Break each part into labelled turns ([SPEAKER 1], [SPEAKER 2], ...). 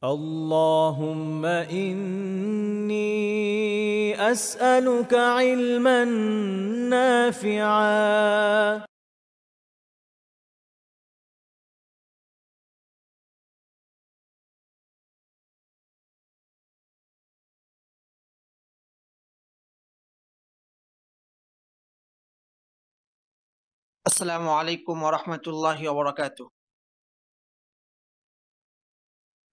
[SPEAKER 1] اللهم إني أسألك علما نافعا
[SPEAKER 2] আসসালামু আলাইকুম ওয়া রাহমাতুল্লাহি ওয়া বারাকাতুহু।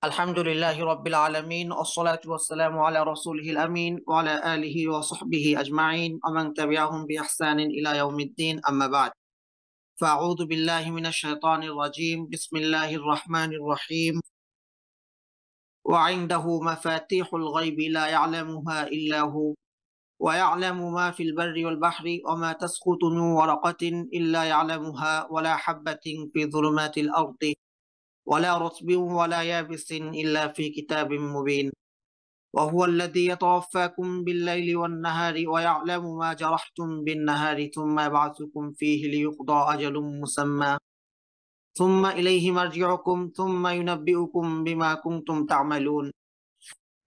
[SPEAKER 2] আলহামদুলিল্লাহি রাব্বিল আলামিন ওয়াসসালাতু ওয়াসসালামু আলা রাসূলিহিল আমিন ওয়া আলা আলিহি ওয়া সাহবিহি আজমাইন ওয়া মান তাবি'আহুম বিইহসানিন ইলা ইয়াউমিদ্দিন আম্মা বা'দ। ফাআউযু বিল্লাহি মিনাশ শাইতানির রাজীম। বিসমিল্লাহির রাহমানির রহিম। ওয়া 'ইনদাহু মাফাতিহুল গায়বি লা ইয়া'লামুহা ইল্লা হু ওয়া ইয়া'লামু মা ফিল বাররি ওয়াল বাহরি ওয়া মা তাসকুতু মিন ওয়ারাকাতিন ইল্লা ইয়া'লামুহা ওয়া লা হাববাতিন ফি যুলুমাতিল আরদি ولا رطب ولا يابس إلا في كتاب مبين وهو الذي يتوفاكم بالليل والنهار ويعلم ما جرحتم بالنهار ثم يبعثكم فيه ليقضى أجل مسمى ثم إليه مرجعكم ثم ينبئكم بما كنتم تعملون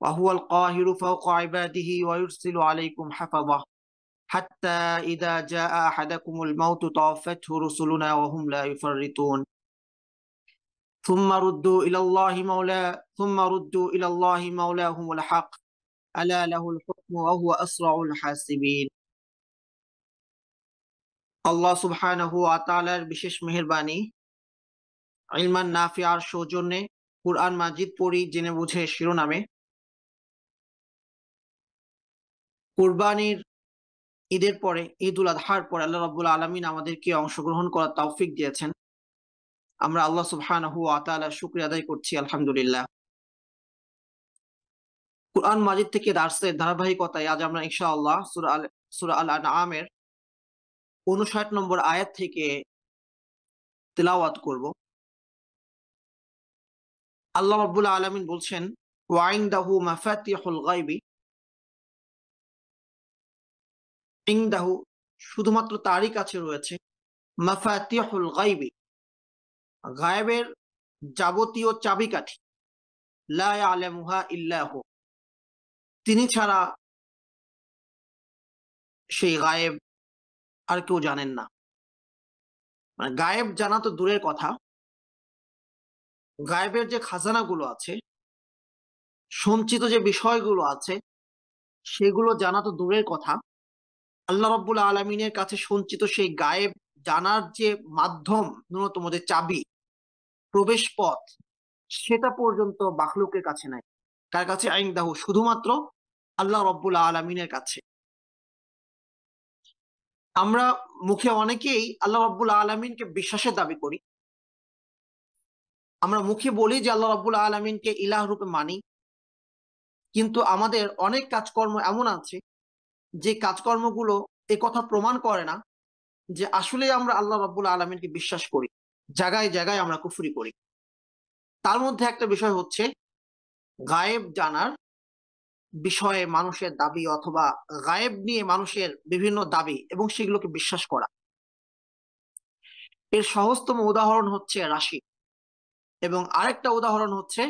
[SPEAKER 2] وهو القاهر فوق عباده ويرسل عليكم حفظه حتى إذا جاء أحدكم الموت توفته رسلنا وهم لا يفرطون ثم ردوا إلى الله مولاهم الحق ألا له الحكم وهو أسرع الحاسبين। আল্লাহ সুবহানাহু ওয়া তাআলার বিশেষ মেহেরবানি, ইলমান নাফিআর সৌজন্যে কুরআন মাজিদ পড়ি জেনে বুঝে শিরোনামে কুরবানির ঈদের পরে ঈদুল আজহার পরে আল্লাহ রাব্বুল আলামিন আমাদেরকে অংশগ্রহণ করার তৌফিক দিয়েছেন। আমরা আল্লাহ সুবহানাহু ওয়া তাআলার শুকরিয়া আদায় করছি আলহামদুলিল্লাহ। কুরআন মাজিদ থেকে দার্সের ধারাবাহিকতায় আজ আমরা ইনশাআল্লাহ সূরা আল আনআমের ৫৯ নম্বর আয়াত থেকে তিলাওয়াত করব। আল্লাহ রাব্বুল আলামিন বলছেন, ওয়া ইনদাহু মাফাতিহুল গায়বি, ইনদাহু শুধুমাত্র তারই কাছে রয়েছে, মাফাতিহুল গায়বি গায়েবের যাবতীয় চাবিকাঠি, লা ইয়ালামুহা ইল্লা হু, তিনি ছাড়া সেই গায়েব আর কেউ জানেন না। মানে গায়েব জানা তো দূরের কথা, গায়েবের যে খাজানাগুলো আছে, সঞ্চিত যে বিষয়গুলো আছে, সেগুলো জানা তো দূরের কথা, আল্লাহ রাব্বুল আলামিনের কাছে সঞ্চিত সেই গায়েব জানার যে মাধ্যম, ন্যূনতম যে চাবি, প্রবেশ পথ, সেটা পর্যন্ত মাখলুকের কাছে নাই। কার কাছে? ইনদাহু, শুধুমাত্র আল্লাহ রাব্বুল আলামিনের কাছে। আমরা মুখে অনেকেই আল্লাহ রাব্বুল আলামিনকে বিশ্বাসের দাবি করি। আমরা মুখে বলি যে আল্লাহ রাব্বুল আলামিনকে ইলাহ রূপে মানি, কিন্তু আমাদের অনেক কাজকর্ম এমন আছে যে কাজকর্মগুলো এ কথা প্রমাণ করে না যে আসলে আমরা আল্লাহ রাব্বুল আলামিনকে বিশ্বাস করি। জায়গায় জায়গায় আমরা কুফরি করি। তার মধ্যে একটা বিষয় হচ্ছে গায়েব জানার বিষয়ে মানুষের দাবি, অথবা গায়েব নিয়ে মানুষের বিভিন্ন দাবি এবং সেগুলোকে বিশ্বাস করা। এর সহজতম উদাহরণ হচ্ছে রাশি, এবং আরেকটা উদাহরণ হচ্ছে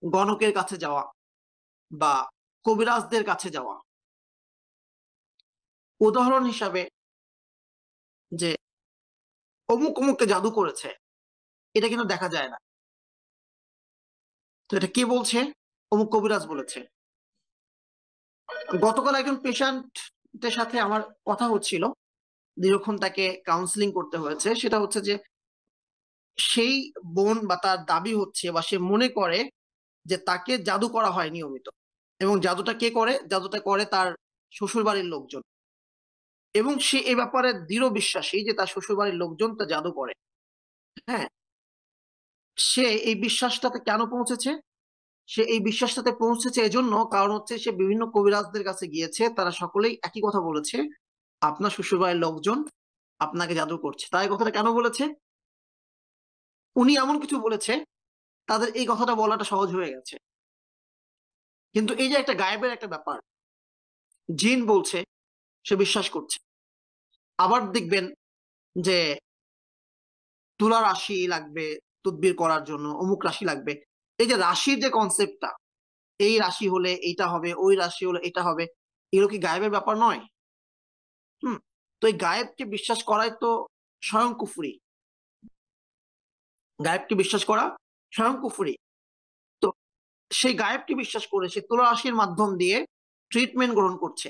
[SPEAKER 2] গণকের কাছে যাওয়া বা কবিরাজদের কাছে যাওয়া। উদাহরণ হিসাবে, যে অমুক অমুককে জাদু করেছে, এটা কিন্তু দেখা যায় না, তো এটা কে বলছে? অমুক কবিরাজ বলেছে। গতকাল একজন পেশেন্টের সাথে আমার কথা হচ্ছিল, দীর্ঘক্ষণ তাকে কাউন্সিলিং করতে হয়েছে। সেটা হচ্ছে যে সেই বোন বা তার দাবি হচ্ছে, বা সে মনে করে যে তাকে জাদু করা হয় নিয়মিত, এবং জাদুটা কে করে? জাদুটা করে তার শ্বশুর বাড়ির লোকজন, এবং সে এ ব্যাপারে দৃঢ় বিশ্বাসী যে তার শ্বশুর বাড়ির লোকজন তা জাদু করে। হ্যাঁ, সে এই বিশ্বাসটাতে কেন পৌঁছেছে? সে এই বিশ্বাসটাতে পৌঁছেছে এজন্য, কারণ হচ্ছে সে বিভিন্ন কবিরাজদের কাছে গিয়েছে, তারা সকলেই একই কথা বলেছে, আপনার শ্বশুরবাড়ির লোকজন আপনাকে জাদু করছে। তাই কথাটা কেন বলেছে? উনি এমন কিছু বলেছে, তাদের এই কথাটা বলাটা সহজ হয়ে গেছে। কিন্তু এই যে একটা গায়েবের একটা ব্যাপার, জিন বলছে, সে বিশ্বাস করছে। আবার দেখবেন যে তুলা রাশি লাগবে, তদবির করার জন্য অমুক রাশি লাগবে। এই যে রাশির যে কনসেপ্টটা, এই রাশি হলে এইটা হবে, ওই রাশি হলে এটা হবে, এগুলো কি গায়েবের ব্যাপার নয়? হুম। তো এই গায়েবকে বিশ্বাস করাই তো স্বয়ং কুফরি। গায়েবকে বিশ্বাস করা স্বয়ং কুফরি। তো সেই গায়েবকে বিশ্বাস করে সে তুলা রাশির মাধ্যম দিয়ে ট্রিটমেন্ট গ্রহণ করছে।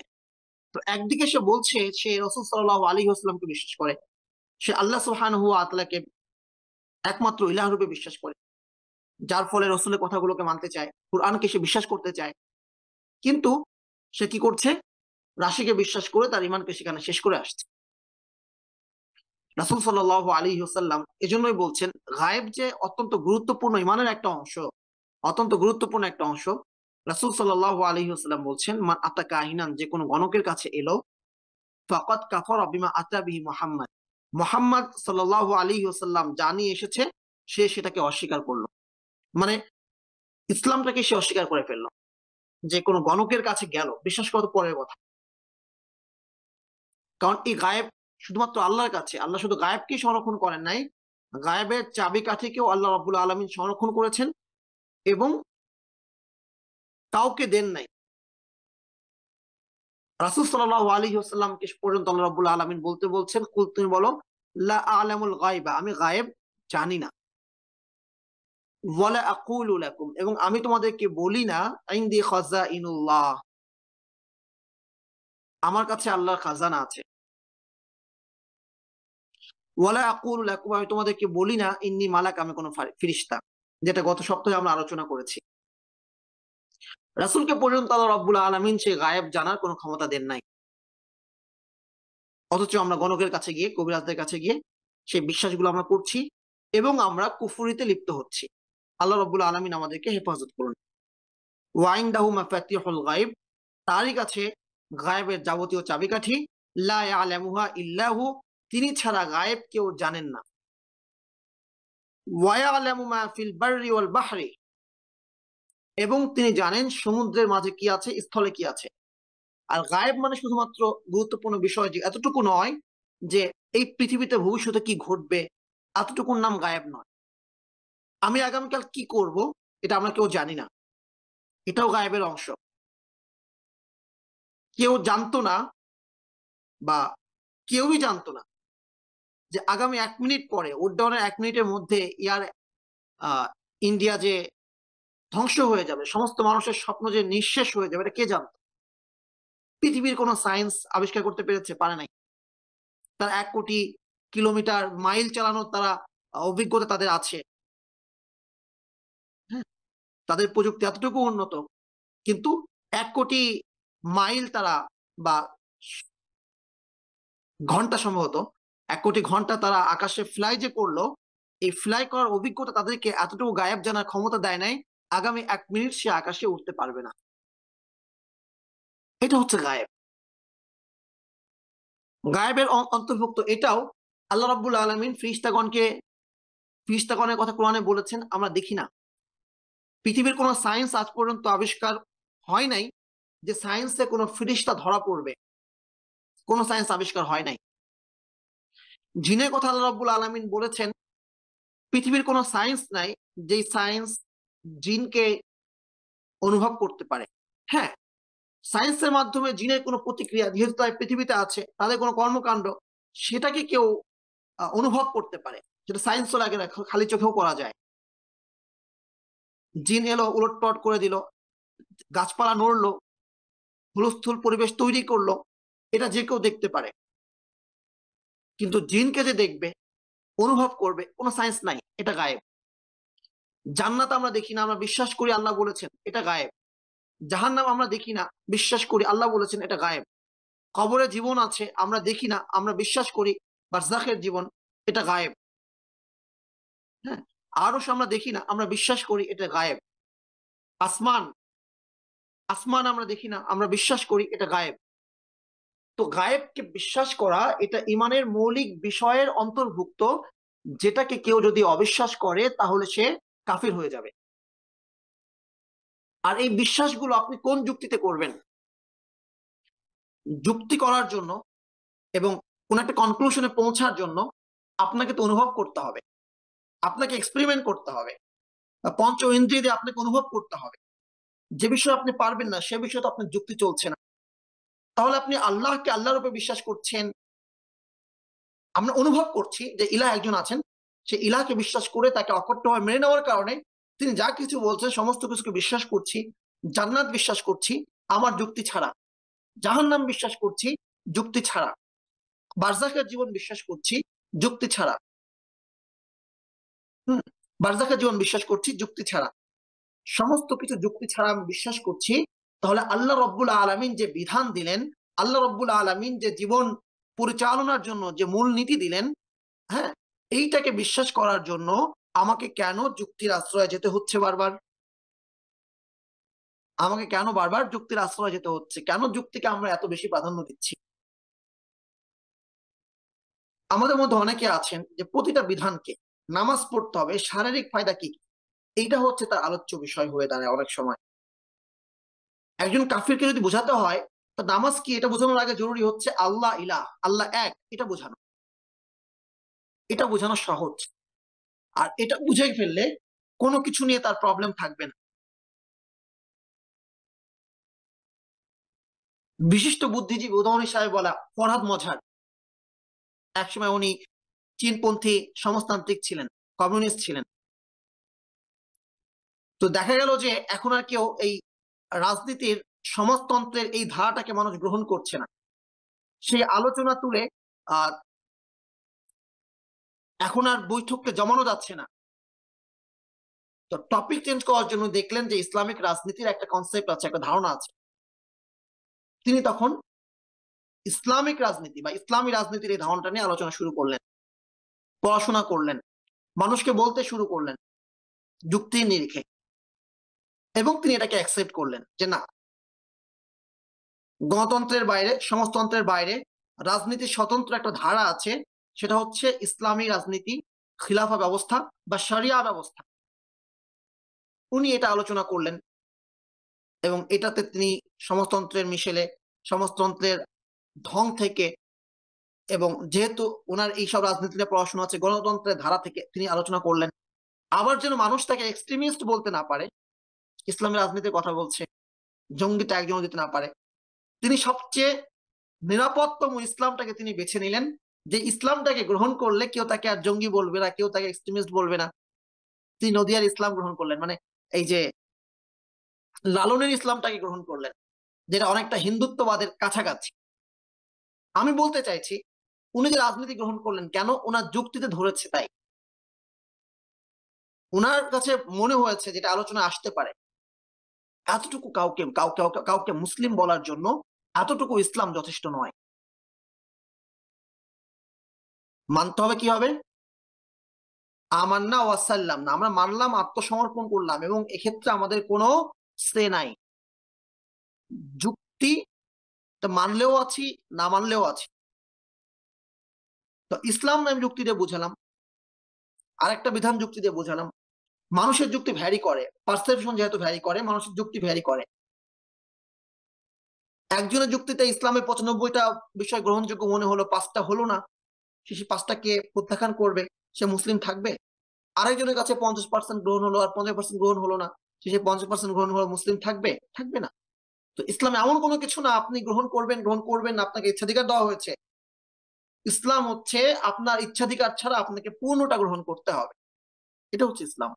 [SPEAKER 2] তো একদিকে সে বলছে সে রাসূল সাল্লাল্লাহু আলাইহি ওয়াসাল্লামকে বিশ্বাস করে, সে আল্লাহ সুবহানাহু ওয়া তাআলাকে একমাত্র ইলাহ রূপে বিশ্বাস করে, যার ফলে রসুলের কথাগুলোকে মানতে চায়, কোরআনকে সে বিশ্বাস করতে চায়। কিন্তু সে কি করছে? রাশিকে বিশ্বাস করে তার ইমানকে সেখানে শেষ করে আসছে। রাসূল সাল্লাল্লাহু আলাইহি ওয়াসাল্লাম এজন্যই বলছেন গায়েব যে অত্যন্ত গুরুত্বপূর্ণ ইমানের একটা অংশ, অত্যন্ত গুরুত্বপূর্ণ একটা অংশ। রাসূল সাল্লাল্লাহু আলাইহি ওয়াসাল্লাম বলছেন মান আতা কাহিনান, যে কোনো গণকের কাছে এলো, ফাকাদ কাফারা বিমা আতা বিহি মুহাম্মদ, মুহাম্মদ সাল্লাল্লাহু আলাইহি ওয়াসাল্লাম যা নিয়ে এসেছে সে সেটাকে অস্বীকার করলো। মানে ইসলামটাকে সে অস্বীকার করে ফেললো। যে কোনো গণকের কাছে গেল, বিশ্বাস করা তো পরের কথা। কারণ এই গায়েব শুধুমাত্র আল্লাহর কাছে। আল্লাহ শুধু গায়েবকেই সংরক্ষণ করেন নাই, গায়েবের চাবিকাঠিকেও আল্লাহ রাব্বুল আলামিন সংরক্ষণ করেছেন এবং কাউকে দেন নাই। রাসূল সাল্লাল্লাহু আলাইহি ওয়াসাল্লামকে পর্যন্ত আল্লাহ রাব্বুল আলামিন বলতে বলছেন, কুল তুমি বলো লা আ'লামুল গায়বা, আমি গায়েব জানি না। ওয়ালা আকুলু লাকুম, এবং আমি তোমাদেরকে বলি না ইনদি খাযাইনুল্লাহ, আমার কাছে আল্লাহর খাজানা আছে। ওয়ালা আকুলু লাকুম, আমি তোমাদেরকে বলি না ইন্নী মালাক, আমি কোনো ফেরেশতা, যেটা গত সপ্তাহে আমরা আলোচনা করেছি। রাসূলকে পর্যন্ত আল্লাহ রাব্বুল আলামিন সেই গায়েব জানার কোনো ক্ষমতা দেন নাই। অথচ আমরা গণকের কাছে গিয়ে, কবিরাজদের কাছে গিয়ে সেই বিশ্বাসগুলো আমরা করছি এবং আমরা কুফরিতে লিপ্ত হচ্ছি। আল্লাহ রাব্বুল আলামিন আমাদেরকে হেফাজত করুন। ওয়া ইনদাহু মাফাতিহুল গায়ব, তারই কাছে গায়েবের যাবতীয় চাবিকাঠি, লা ইয়ালামুহা ইল্লাহু, তিনি ছাড়া গায়েব কেউ জানেন না। ওয়া ইয়ালামু মা ফিল বাররি ওয়াল বাহরি, এবং তিনি জানেন সমুদ্রের মাঝে কি আছে, স্থলে কি আছে। আর গায়েব মানে শুধুমাত্র গুরুত্বপূর্ণ বিষয় যে এতটুকু নয় যে এই পৃথিবীতে ভবিষ্যতে কি ঘটবে, এতটুকুর নাম গায়েব নয়। আমি আগামীকাল কি করব এটা আমরা কেউ জানি না, এটাও গায়েবের অংশ। কেউ জানতো না, বা কেউই জানতো না যে আগামী 1 মিনিট পরে, উড্ডয়নের 1 মিনিটের মধ্যে ইন্ডিয়া যে ধ্বংস হয়ে যাবে, সমস্ত মানুষের স্বপ্ন যে নিঃশেষ হয়ে যাবে, এটা কে জানতো? পৃথিবীর কোন সায়েন্স আবিষ্কার করতে পেরেছে? পারে নাই। তার 1 কোটি কিলোমিটার মাইল চালানোর তারা অভিজ্ঞতা তাদের আছে। হ্যাঁ, তাদের প্রযুক্তি এতটুকু উন্নত, কিন্তু 1 কোটি মাইল তারা, বা ঘন্টা সম্ভবত 1 কোটি ঘন্টা তারা আকাশে ফ্লাই যে করলো, এই ফ্লাই করার অভিজ্ঞতা তাদেরকে এতটুকু গায়েব জানার ক্ষমতা দেয় নাই আগামী 1 মিনিট সে আকাশে উঠতে পারবে না। এটা হচ্ছে গায়েব। গায়েবের অন্তর্ভুক্ত এটাও। আল্লাহ রাব্বুল আলামিন ফিরিস্তাগণের কথা কোরআনে বলেছেন, আমরা দেখি না। পৃথিবীর কোন সায়েন্স আজ পর্যন্ত আবিষ্কার হয় নাই যে সায়েন্সে কোনো ফিরিস্তা ধরা পড়বে, কোন সায়েন্স আবিষ্কার হয় নাই। জিনের কথা আল্লাহ রাব্বুল আলামিন বলেছেন, পৃথিবীর কোনো সায়েন্স নাই যেই সায়েন্স জিনকে অনুভব করতে পারে। হ্যাঁ, সায়েন্সের মাধ্যমে জিনের কোনো প্রতিক্রিয়া, যেহেতু তাই পৃথিবীতে আছে, তাদের কোনো কর্মকাণ্ড, সেটাকে কেউ অনুভব করতে পারে, যেটা সায়েন্সও লাগে না, খালি চোখেও করা যায়। জিন এলো, উলটপালট করে দিল, গাছপালা নড়লো, হুলস্থুল পরিবেশ তৈরি করলো, এটা যে কেউ দেখতে পারে। কিন্তু জিনকে যে দেখবে, অনুভব করবে, কোনো সায়েন্স নাই, এটা গায়েব। জান্নাত আমরা দেখি না, আমরা বিশ্বাস করি আল্লাহ বলেছেন, এটা গায়েব। জাহান্নাম আমরা দেখি না, বিশ্বাস করি আল্লাহ বলেছেন, এটা গায়েব। কবরে জীবন আছে, আমরা দেখি না, আমরা বিশ্বাস করি বারজাখের জীবন, এটা গায়েব। হ্যাঁ, আরশ আমরা দেখি না, আমরা বিশ্বাস করি এটা গায়েব। আসমান আসমান আমরা দেখি না, আমরা বিশ্বাস করি এটা গায়েব। তো গায়েবকে বিশ্বাস করা এটা ইমানের মৌলিক বিষয়ের অন্তর্ভুক্ত, যেটাকে কেউ যদি অবিশ্বাস করে তাহলে সে কাফির হয়ে যাবে। আর এই বিশ্বাসগুলো আপনি কোন যুক্তিতে করবেন? যুক্তি করার জন্য এবং কোন একটা কনক্লুশনে পৌঁছার জন্য আপনাকে তো অনুভব করতে হবে। আপনাকে এক্সপেরিমেন্ট করতে হবে, পঞ্চ ইন্দ্রিয় দিয়ে আপনাকে অনুভব করতে হবে। যে বিষয়ে আপনি পারবেন না সে বিষয়ে তো আপনার যুক্তি চলছে না। তাহলে আপনি আল্লাহকে আল্লাহর উপরে বিশ্বাস করছেন, আমরা অনুভব করছি যে ইলাহ একজন আছেন, সে ইলাহকে বিশ্বাস করে তাকে অকট্টভাবে মেনে নেওয়ার কারণে তিনি যা কিছু বলছেন সমস্ত কিছুকে বিশ্বাস করছি। জান্নাত বিশ্বাস করছি আমার যুক্তি ছাড়া, জাহান্নাম বিশ্বাস করছি যুক্তি ছাড়া, বারজাখের জীবন বিশ্বাস করছি যুক্তি ছাড়া। বারজাখের জীবন বিশ্বাস করছি যুক্তি ছাড়া, সমস্ত কিছু যুক্তি ছাড়া আমি বিশ্বাস করছি। তাহলে আল্লাহ রব্বুল আলামিন যে বিধান দিলেন, আল্লাহ রব্বুল আলামিন যে জীবন পরিচালনার জন্য যে মূল নীতি দিলেন, হ্যাঁ, এইটাকে বিশ্বাস করার জন্য আমাকে কেন যুক্তির আশ্রয়ে যেতে হচ্ছে বারবার? আমাকে কেন বারবার যুক্তির আশ্রয়ে যেতে হচ্ছে? কেন যুক্তিকে আমরা এত বেশি প্রাধান্য দিচ্ছি? আমাদের মধ্যে অনেকে আছেন যে প্রতিটা বিধানকে নামাজ পড়তে হবে, শারীরিক ফায়দা কি, এইটা হচ্ছে তার আলোচ্য বিষয় হয়ে দাঁড়ায় অনেক সময়। একজন কাফিরকে যদি বোঝাতে হয় তো নামাজ কি এটা বোঝানোর আগে জরুরি হচ্ছে আল্লাহ ইলাহ, আল্লাহ এক, এটা বোঝানো। এটা বোঝানো সহজ, আর এটা বুঝে ফেললে কোনো কিছু নিয়ে তার প্রবলেম থাকবে না। বিশিষ্ট বুদ্ধিজীবী উদাহরণ হিসাবে বলা ফরহাদ মজহার, একসময় উনি চীনপন্থী সমাজতান্ত্রিক ছিলেন, কমিউনিস্ট ছিলেন। তো দেখা গেল যে এখন আর কেউ এই রাজনীতির সমাজতন্ত্রের এই ধারাটাকে মানুষ গ্রহণ করছে না। সেই আলোচনা তুলে আহ এখন আর বৈঠককে জমানো যাচ্ছে না। তো টপিক চেঞ্জ করার জন্য দেখলেন যে ইসলামিক রাজনীতির একটা কনসেপ্ট আছে, একটা ধারণা আছে। তিনি তখন ইসলামিক রাজনীতি বা ইসলামী রাজনীতির এই ধারণাটা নিয়ে আলোচনা শুরু করলেন, পড়াশোনা করলেন, মানুষকে বলতে শুরু করলেন যুক্তির নিরিখে, এবং তিনি এটাকে অ্যাকসেপ্ট করলেন যে না, গণতন্ত্রের বাইরে, সমাজতন্ত্রের বাইরে রাজনীতির স্বতন্ত্র একটা ধারা আছে, সেটা হচ্ছে ইসলামী রাজনীতি, খিলাফা ব্যবস্থা বা শরিয়া ব্যবস্থা। উনি এটা আলোচনা করলেন এবং এটাতে তিনি সমাজতন্ত্রের মিশেলে, সমাজতন্ত্রের ঢং থেকে, এবং যেহেতু ওনার এইসব রাজনীতিতে পড়াশোনা আছে, গণতন্ত্রের ধারা থেকে তিনি আলোচনা করলেন। আবার যেন মানুষ তাকে এক্সট্রিমিস্ট বলতে না পারে, ইসলামী রাজনীতির কথা বলছে, জঙ্গি ট্যাগ যেন দিতে না পারে, তিনি সবচেয়ে নিরাপদতম ইসলামটাকে তিনি বেছে নিলেন, যে ইসলামটাকে গ্রহণ করলে কেউ তাকে আর জঙ্গি বলবে না, কেউ তাকে এক্সট্রিমিস্ট বলবে না। তিনি নদিয়ার ইসলাম গ্রহণ করলেন, মানে এই যে লালনের ইসলামটাকে গ্রহণ করলেন, যেটা অনেকটা হিন্দুত্ববাদের কাছাকাছি। আমি বলতে চাইছি উনি যে রাজনীতি গ্রহণ করলেন কেন, ওনার যুক্তিতে ধরেছে তাই। ওনার কাছে মনে হয়েছে যেটা আলোচনা আসতে পারে, এতটুকু কাউকে কাউকে কাউকে মুসলিম বলার জন্য এতটুকু ইসলাম যথেষ্ট নয়। মানতে হবে কি হবে? আমান্না ওয়াসাল্লাম না, আমরা মানলাম, আত্মসমর্পণ করলাম, এবং এক্ষেত্রে আমাদের কোনো সে নাই। যুক্তি মানলেও আছি, না মানলেও আছি। তো ইসলাম আমি যুক্তি দিয়ে বুঝালাম, আরেকটা বিধান যুক্তি দিয়ে বুঝালাম। মানুষের যুক্তি ভ্যারি করে, পারসেপশন যেহেতু ভ্যারি করে, মানুষের যুক্তি ভ্যারি করে। একজনের যুক্তিতে ইসলামের 95টা বিষয় গ্রহণযোগ্য মনে হলো, 5টা হলো না, সে 5টাকে প্রত্যাখ্যান করবে, সে মুসলিম থাকবে। আরেকজনের কাছে 50% গ্রহণ হলো আর 50% গ্রহণ হলো না, সে 50% গ্রহণ হলো, মুসলিম থাকবে? থাকবে না। তো ইসলাম এমন কোনো কিছু না আপনি গ্রহণ করবেন গ্রহণ করবেন না, আপনাকে ইচ্ছাধিকার দেওয়া হয়েছে। ইসলাম হচ্ছে আপনার ইচ্ছাধিকার ছাড়া আপনাকে পূর্ণটা গ্রহণ করতে হবে, এটা হচ্ছে ইসলাম।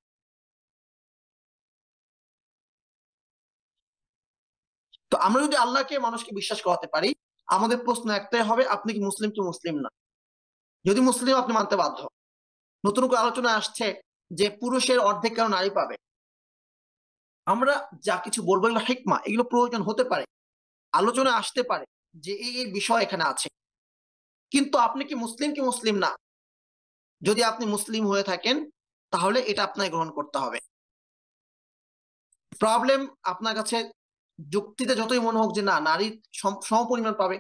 [SPEAKER 2] তো আমরা যদি আল্লাহকে মানুষকে বিশ্বাস করাতে পারি, আমাদের প্রশ্ন একটাই হবে, আপনি কি মুসলিম কি মুসলিম না? যদি মুসলিম, আপনি মানতে বাধ্য। নতুন করে আলোচনা আসছে যে পুরুষের অর্ধেক কেন নারী পাবে। আমরা যা কিছু বলবো এগুলো হিকমা, এগুলো প্রয়োজন হতে পারে, আলোচনা আসতে পারে যে এই বিষয় এখানে আছে। কিন্তু আপনি কি মুসলিম না? যদি আপনি মুসলিম হয়ে থাকেন তাহলে এটা আপনাকে গ্রহণ করতে হবে। প্রবলেম আপনার কাছে যুক্তিতে যতই মনে হোক যে না, নারী সমপরিমাণ পাবে,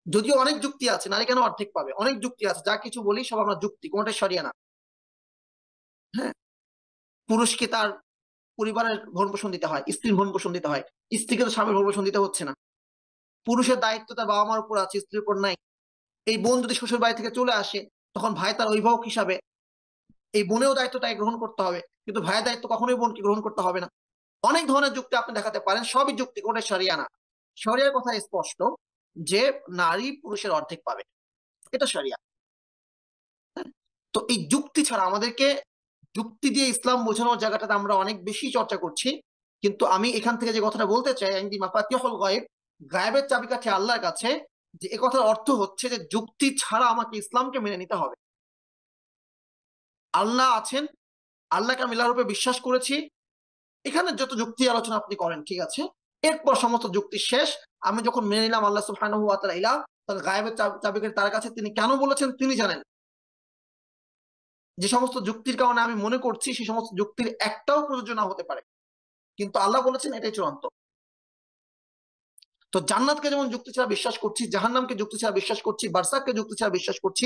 [SPEAKER 2] যদিও অনেক যুক্তি আছে, নারী কেন অর্ধেক পাবে, অনেক যুক্তি আছে, যা কিছু বলি সব আমরা যুক্তি, কোনটাই সরিয়ে না। হ্যাঁ, পুরুষকে তার পরিবারের ভরণ পোষণ দিতে হয়, স্ত্রীর ভরণ পোষণ দিতে হয়, স্ত্রীকে তো স্বামীর ভরণ পোষণ দিতে হচ্ছে না। পুরুষের দায়িত্ব তার বাবা মার উপর আছে, স্ত্রীর উপর নাই। এই বোন যদি শ্বশুর বাড়ি থেকে চলে আসে, তখন ভাই তার অভিভাবক হিসাবে এই বোনেও দায়িত্ব তাই গ্রহণ করতে হবে, কিন্তু ভাইয়ের দায়িত্ব কখনোই বোনকে গ্রহণ করতে হবে না। অনেক ধরনের যুক্তি আপনি দেখাতে পারেন, সবই যুক্তি, কোনটা শরিয়া না। শরিয়ার কথা স্পষ্ট যে নারী পুরুষের অর্ধেক পাবে, এটা শরিয়া। তো এই যুক্তি ছাড়া আমাদেরকে যুক্তি দিয়ে ইসলাম বোঝানোর জায়গাটাতে আমরা অনেক বেশি চর্চা করছি। কিন্তু আমি এখান থেকে যে কথাটা বলতে চাই, ইনদি মাফাতিহুল গায়ব, গায়েবের চাবিকাঠি আল্লাহর কাছে, যে এ কথার অর্থ হচ্ছে যে যুক্তি ছাড়া আমাকে ইসলামকে মেনে নিতে হবে। আল্লাহ আছেন, আল্লাহকে আমি আল্লাহর উপরে বিশ্বাস করেছি, এখানে যত যুক্তি আলোচনা আপনি করেন ঠিক আছে, এরপর সমস্ত যুক্তি শেষ। আমি যখন মেনে নিলাম আল্লাহ সুবহানাহু ওয়া তাআলা ইলাহ, তাহলে গায়েবের চাবিকাঠি তার কাছে, তিনি কেন বলেছেন তিনি জানেন। যে সমস্ত যুক্তির কারণে আমি মনে করছি সেই সমস্ত যুক্তির একটাও প্রযোজ্য না হতে পারে, কিন্তু আল্লাহ বলেছেন এটাই চূড়ান্ত। তো জান্নাতকে যেমন যুক্তি ছাড়া বিশ্বাস করছি, জাহান্নামকে যুক্তি ছাড়া বিশ্বাস করছি, বারসাককে যুক্তি ছাড়া বিশ্বাস করছি।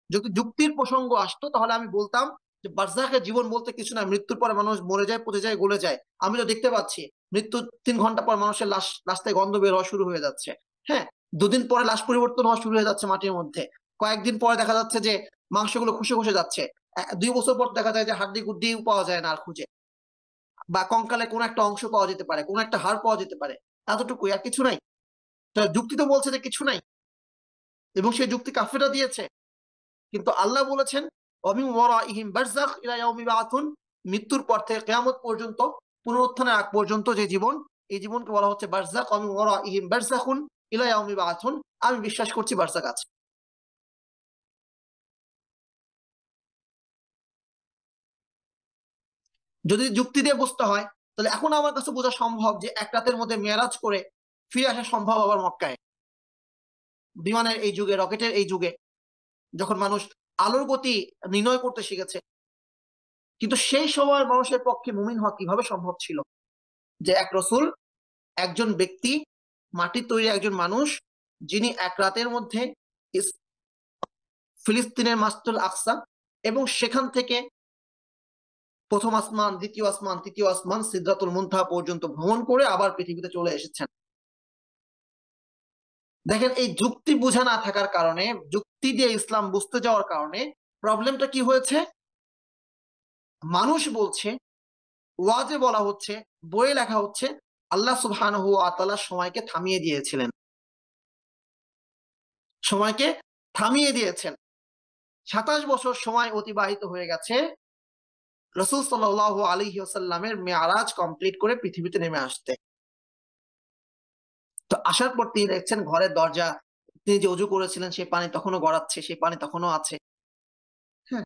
[SPEAKER 2] যদি যুক্তির প্রসঙ্গ আসতো তাহলে আমি বলতাম যে বারজাখের জীবন বলতে কিছু না, মৃত্যুর পরে মানুষ মরে যায়, পচে যায়, গলে যায়। আমি তো দেখতে পাচ্ছি মৃত্যুর 3 ঘন্টা পর মানুষের লাশ, রাস্তায় গন্ধ বের হওয়া শুরু হয়ে যাচ্ছে। হ্যাঁ, 2 দিন পরে লাশ পরিবর্তন হওয়া শুরু হয়ে যাচ্ছে মাটির মধ্যে। কয়েকদিন পরে দেখা যাচ্ছে যে মাংসগুলো খসে খসে যাচ্ছে। 2 বছর পর দেখা যায় যে হাড্ডি গুড্ডিও পাওয়া যায় না আর খুঁজে, বা কঙ্কালে কোন একটা অংশ পাওয়া যেতে পারে, কোন একটা হাড় পাওয়া যেতে পারে, এতটুকুই, আর কিছু নাই। তো যুক্তি তো বলছে যে কিছু নাই, এবং সেই যুক্তি কাফেররা দিয়েছে। কিন্তু আল্লাহ বলেছেন ওয়ামিন ওয়ারাইহিম বারযাখ ইলা ইয়াউমি বাআথুন, মৃত্যুর পর থেকে কিয়ামত পর্যন্ত, পুনরুত্থানের আগ পর্যন্ত যে জীবন, এই জীবনকে বলা হচ্ছে বারযাখ। ওয়ামিন ওয়ারাইহিম বারযাখুন ইলা ইয়াউমি বাআথুন, আমি বিশ্বাস করছি বারযাখ আছে। যদি যুক্তি দিয়ে বুঝতে হয়, তাহলে এখন আমার কাছে বোঝা সম্ভব যে এক রাতের মধ্যে মেরাজ করে ফিরে আসা সম্ভব আবার মক্কায়। বিমানের এই যুগে, রকেটের এই যুগে, যখন মানুষ আলোর গতি নির্ণয় করতে শিখেছে, কিন্তু সেই সময় মানুষের পক্ষে মুমিন হওয়া কিভাবে সম্ভব ছিল? যে এক রসুল, একজন ব্যক্তি, মাটির তৈরি একজন মানুষ, যিনি এক রাতের মধ্যে ফিলিস্তিনের মাসজিদুল আকসা এবং সেখান থেকে প্রথম আসমান, দ্বিতীয় আসমান, তৃতীয় আসমান, সিদরাতুল মুনতাহা পর্যন্ত ভ্রমণ করে আবার পৃথিবীতে চলে এসেছেন। দেখেন, এই যুক্তি বোঝা না থাকার কারণে, যুক্তি দিয়ে ইসলাম বুঝতে যাওয়ার কারণে প্রবলেমটা কি হয়েছে? মানুষ বলছে, ওয়াজে বলা হচ্ছে, বইয়ে লেখা হচ্ছে আল্লাহ সুবহানাহু ওয়া তাআলা সময়কে থামিয়ে দিয়েছিলেন, সময়কে থামিয়ে দিয়েছেন। 27 বছর সময় অতিবাহিত হয়ে গেছে রাসূল সাল্লাল্লাহু আলাইহি ওয়াসাল্লামের মেরাজ কমপ্লিট করে পৃথিবীতে নেমে আসতে। তো আসার পর তিনি দেখছেন ঘরের দরজা, তিনি যে অজু করেছিলেন সেই পানি তখনো গড়াচ্ছে, সেই পানি তখনো আছে। হ্যাঁ,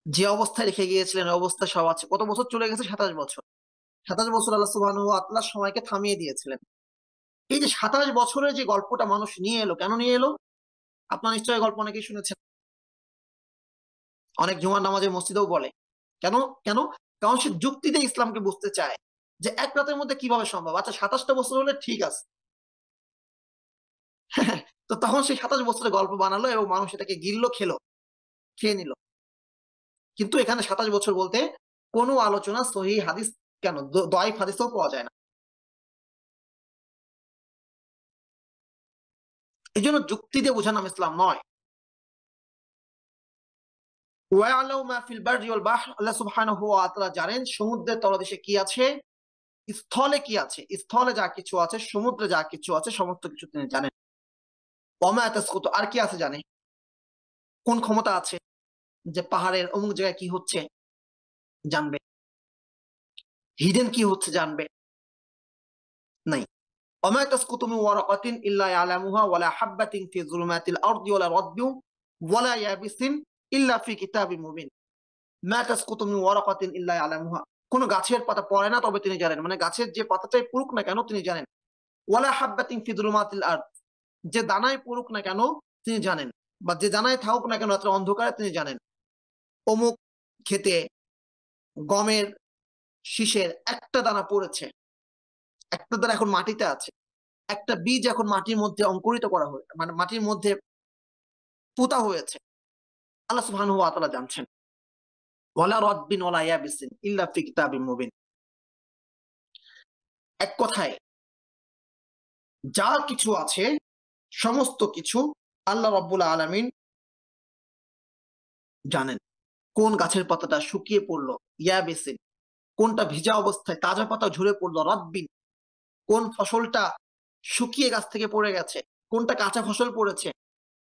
[SPEAKER 2] যে অবস্থায় রেখে গিয়েছিলেন ওই অবস্থা সব আছে। কত বছর চলে গেছে? 27 বছর। 27 বছর আল্লাহ সুবহানাহু ওয়া তাআলা সময়কে থামিয়ে দিয়েছিলেন। এই যে 27 বছরের যে গল্পটা মানুষ নিয়ে এলো, কেন নিয়ে এলো? আপনার নিশ্চয়ই গল্প অনেকেই শুনেছেন, অনেক জুমার নামাজের মসজিদেও বলে। কেন? কেন? কারণ সে যুক্তি দিয়ে ইসলামকে বুঝতে চায় যে এক রাতের মধ্যে কিভাবে সম্ভব। আচ্ছা, 27টা বছর হলে ঠিক আছে। তো তখন সেই 27 বছরের গল্প বানালো এবং মানুষ এটাকে গিললো, খেলো, খেয়ে নিল। কিন্তু এখানে 27 বছর বলতে কোনো আলোচনা সহিহ হাদিস, কেন দয়ীফ হাদিসেও পাওয়া যায় না। এই জন্য যুক্তি দিয়ে বোঝার নাম ইসলাম নয়। ওয়া'লামু মা ফিল বাররি ওয়াল বাহর, আল্লাহ সুবহানাহু ওয়া তাআলা জানেন সমুদ্রের তলদেশে কি আছে, স্থলে কি আছে। স্থলে যা কিছু আছে, সমুদ্রে যা কিছু আছে, সমস্ত কিছু তিনি জানেন। ওয়া মা তাসকুতু, আর কি আছে জানে। কোন ক্ষমতা আছে যে পাহাড়ের অমুক জায়গায় কি হচ্ছে জানবে, হিডেন কি হচ্ছে জানবে? নাই। ওয়া মা তাসকুতু মিন ওয়ারাকাতিন ইল্লা ইয়ালামুহা ওয়ালা হাববাতিন ফি যুলুমাতিল আরদি ওয়ালা রাতবিন ওয়ালা ইয়াবিসিন ইল্লা ফি কিতাবিম মুবিন। মা তাসকুতু মিন ওয়ারাকাতিন ইল্লা ইয়ালামুহা, কোন গাছের পাতা পড়ে না তবে তিনি জানেন, মানে গাছের যে পাতাটাই পড়ুক না কেন তিনি জানেন। ওয়ালা হাববাতিন ফি যুলুমাতিল আরদ, যে দানায় পড়ুক না কেন তিনি জানেন, বা যে দানায় থাকুক না কেন রাতের অন্ধকারে তিনি জানেন। অমুক খেতে গমের শীষের একটা দানা পড়েছে, একটা দানা এখন মাটিতে আছে, একটা বীজ এখন মাটির মধ্যে অঙ্কুরিত করা হয়েছে, মানে মাটির মধ্যে পোতা হয়েছে, আল্লাহ সুবহানাহু ওয়া তাআলা জানছেন। ওয়ালা রাতবিন ওয়ালা ইয়াবিসিন ইল্লা ফি কিতাবিম মুবিন। এক কথায় যা কিছু আছে সমস্ত কিছু আল্লাহ রাব্বুল আলামিন জানেন। কোন গাছের পাতাটা শুকিয়ে পড়লো, ইয়াবিসিন, কোনটা ভিজা অবস্থায় তাজা পাতা ঝরে পড়লো, রাব্বিন, কোন ফসলটা শুকিয়ে গাছ থেকে পড়ে গেছে, কোনটা কাঁচা ফসল পড়েছে,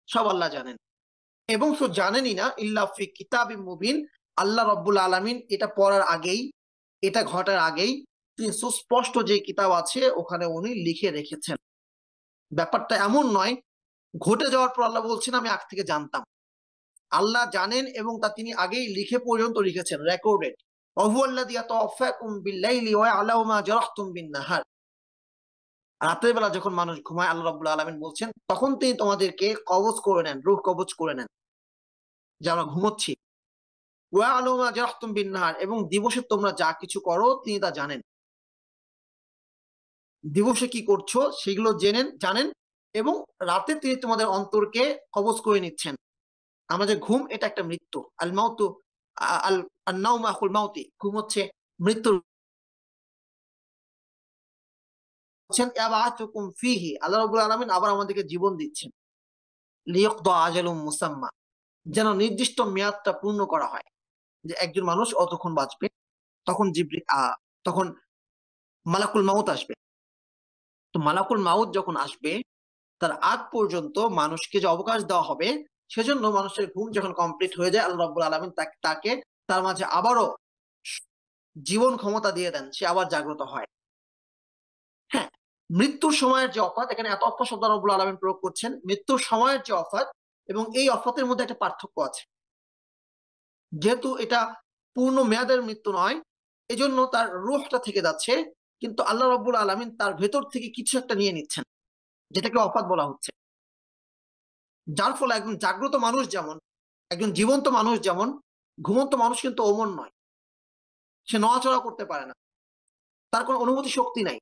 [SPEAKER 2] সব আল্লাহ জানেন। এবং শুধু জানেনই না, ইল্লা ফি কিতাবিম মুবিন, আল্লাহ রাব্বুল আলামিন এটা পড়ার আগেই, এটা ঘটার আগেই তিনি সুস্পষ্ট যে কিতাব আছে ওখানে উনি লিখে রেখেছেন। ব্যাপারটা এমন নয় ঘটে যাওয়ার পর আল্লাহ বলছেন আমি আগ থেকে জানতাম। আল্লাহ জানেন এবং তা তিনি আগেই লিখে পর্যন্ত লিখেছেন, রেকর্ডেড। ওয়াহুয়াল্লাযী ইয়াতাওয়াফাকুম বিল-লাইলি ওয়া ইয়ালামু মা জারাহতুম বিন-নাহার। রাতের বেলা যখন মানুষ ঘুমায়, আল্লাহ রাব্বুল আলামিন বলছেন তখন তিনি তোমাদেরকে কবজ করে নেন, রূহ কবজ করে নেন, যে আমরা ঘুমোচ্ছি। ওয়া ইয়ালামু মা জারাহতুম বিন-নাহার, এবং দিবসে তোমরা যা কিছু করো তিনি তা জানেন। দিবসে কি করছো সেগুলো জানেন, এবং রাতে তিনি তোমাদের অন্তরকে কবজ করে নিচ্ছেন। আমাদের ঘুম এটা একটা মৃত্যু। আল মাউতু আল আন-নাওমু আখুল মাউতি, ঘুম হচ্ছে মৃত্যুর। বলছেন ইয়াবআতুকুম ফীহি, আল্লাহ রাব্বুল আলামিন আবার আমাদেরকে জীবন দিচ্ছেন। লিয়াকদা আজালুম মুসাম্মা, যেন নির্দিষ্ট মেয়াদটা পূর্ণ করা হয়, যে একজন মানুষ অতক্ষণ বাঁচবে। তখন তখন মালাকুল মাউত আসবে। তো মালাকুল মাউত যখন আসবে তার আগ পর্যন্ত মানুষকে যে অবকাশ দেওয়া হবে, সেজন্য মানুষের ঘুম যখন কমপ্লিট হয়ে যায় আল্লাহ রাব্বুল আলামিন তাকে তার মাঝে আবারও জীবন ক্ষমতা দিয়ে দেন, সে আবার জাগ্রত হয়। হ্যাঁ, মৃত্যুর সময়ের যে অফাত, এখানে এত অফাত শব্দ রব্বুল আলামিন প্রয়োগ করছেন, মৃত্যুর সময়ের যে অফাত এবং এই অফাতের মধ্যে একটা পার্থক্য আছে। যেহেতু এটা পূর্ণ মেয়াদের মৃত্যু নয়, এজন্য তার রূহটা থেকে যাচ্ছে, কিন্তু আল্লাহ রাব্বুল আলামিন তার ভেতর থেকে কিছু একটা নিয়ে নিচ্ছেন, যেটাকে অফাত বলা হচ্ছে। যার ফলে একজন জাগ্রত মানুষ যেমন, একজন জীবন্ত মানুষ যেমন, ঘুমন্ত মানুষ কিন্তু অমর নয়, সে নড়াচড়া করতে পারে না, তার কোনো অনুভূতি শক্তি নাই।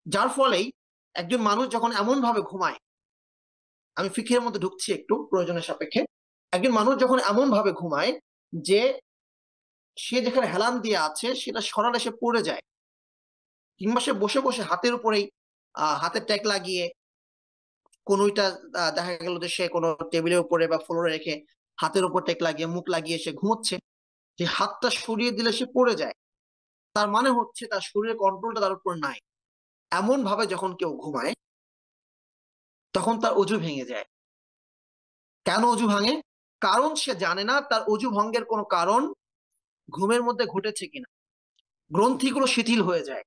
[SPEAKER 2] যার ফলেই একজন মানুষ যখন এমন ভাবে ঘুমায়, আমি ফিকহের মধ্যে ঢুকছি একটু প্রয়োজনের সাপেক্ষে, একজন মানুষ যখন এমন ভাবে ঘুমায় যে সে যেখানে হেলান দিয়ে আছে সেটা সরালে সে পড়ে যায়, কিংবা সে বসে বসে হাতের উপরেই হাতের ট্যাগ লাগিয়ে কোনোটা দেখা গেল যে সে কোনো টেবিলের উপরে বা ফ্লোরে রেখে হাতের উপর ট্যাগ লাগিয়ে মুখ লাগিয়ে সে ঘুমোচ্ছে, যে হাতটা সরিয়ে দিলে সে পড়ে যায়, তার মানে হচ্ছে তার শরীরের কন্ট্রোলটা তার উপর নাই। এমন ভাবে যখন কেউ ঘুমায় তখন তার অজু ভেঙে যায়। কেন অজু ভাঙে? কারণ সে জানে না তার অজু ভঙ্গের কোনো কারণ ঘুমের মধ্যে ঘটেছে কিনা, গ্রন্থিগুলো শিথিল হয়ে যায়,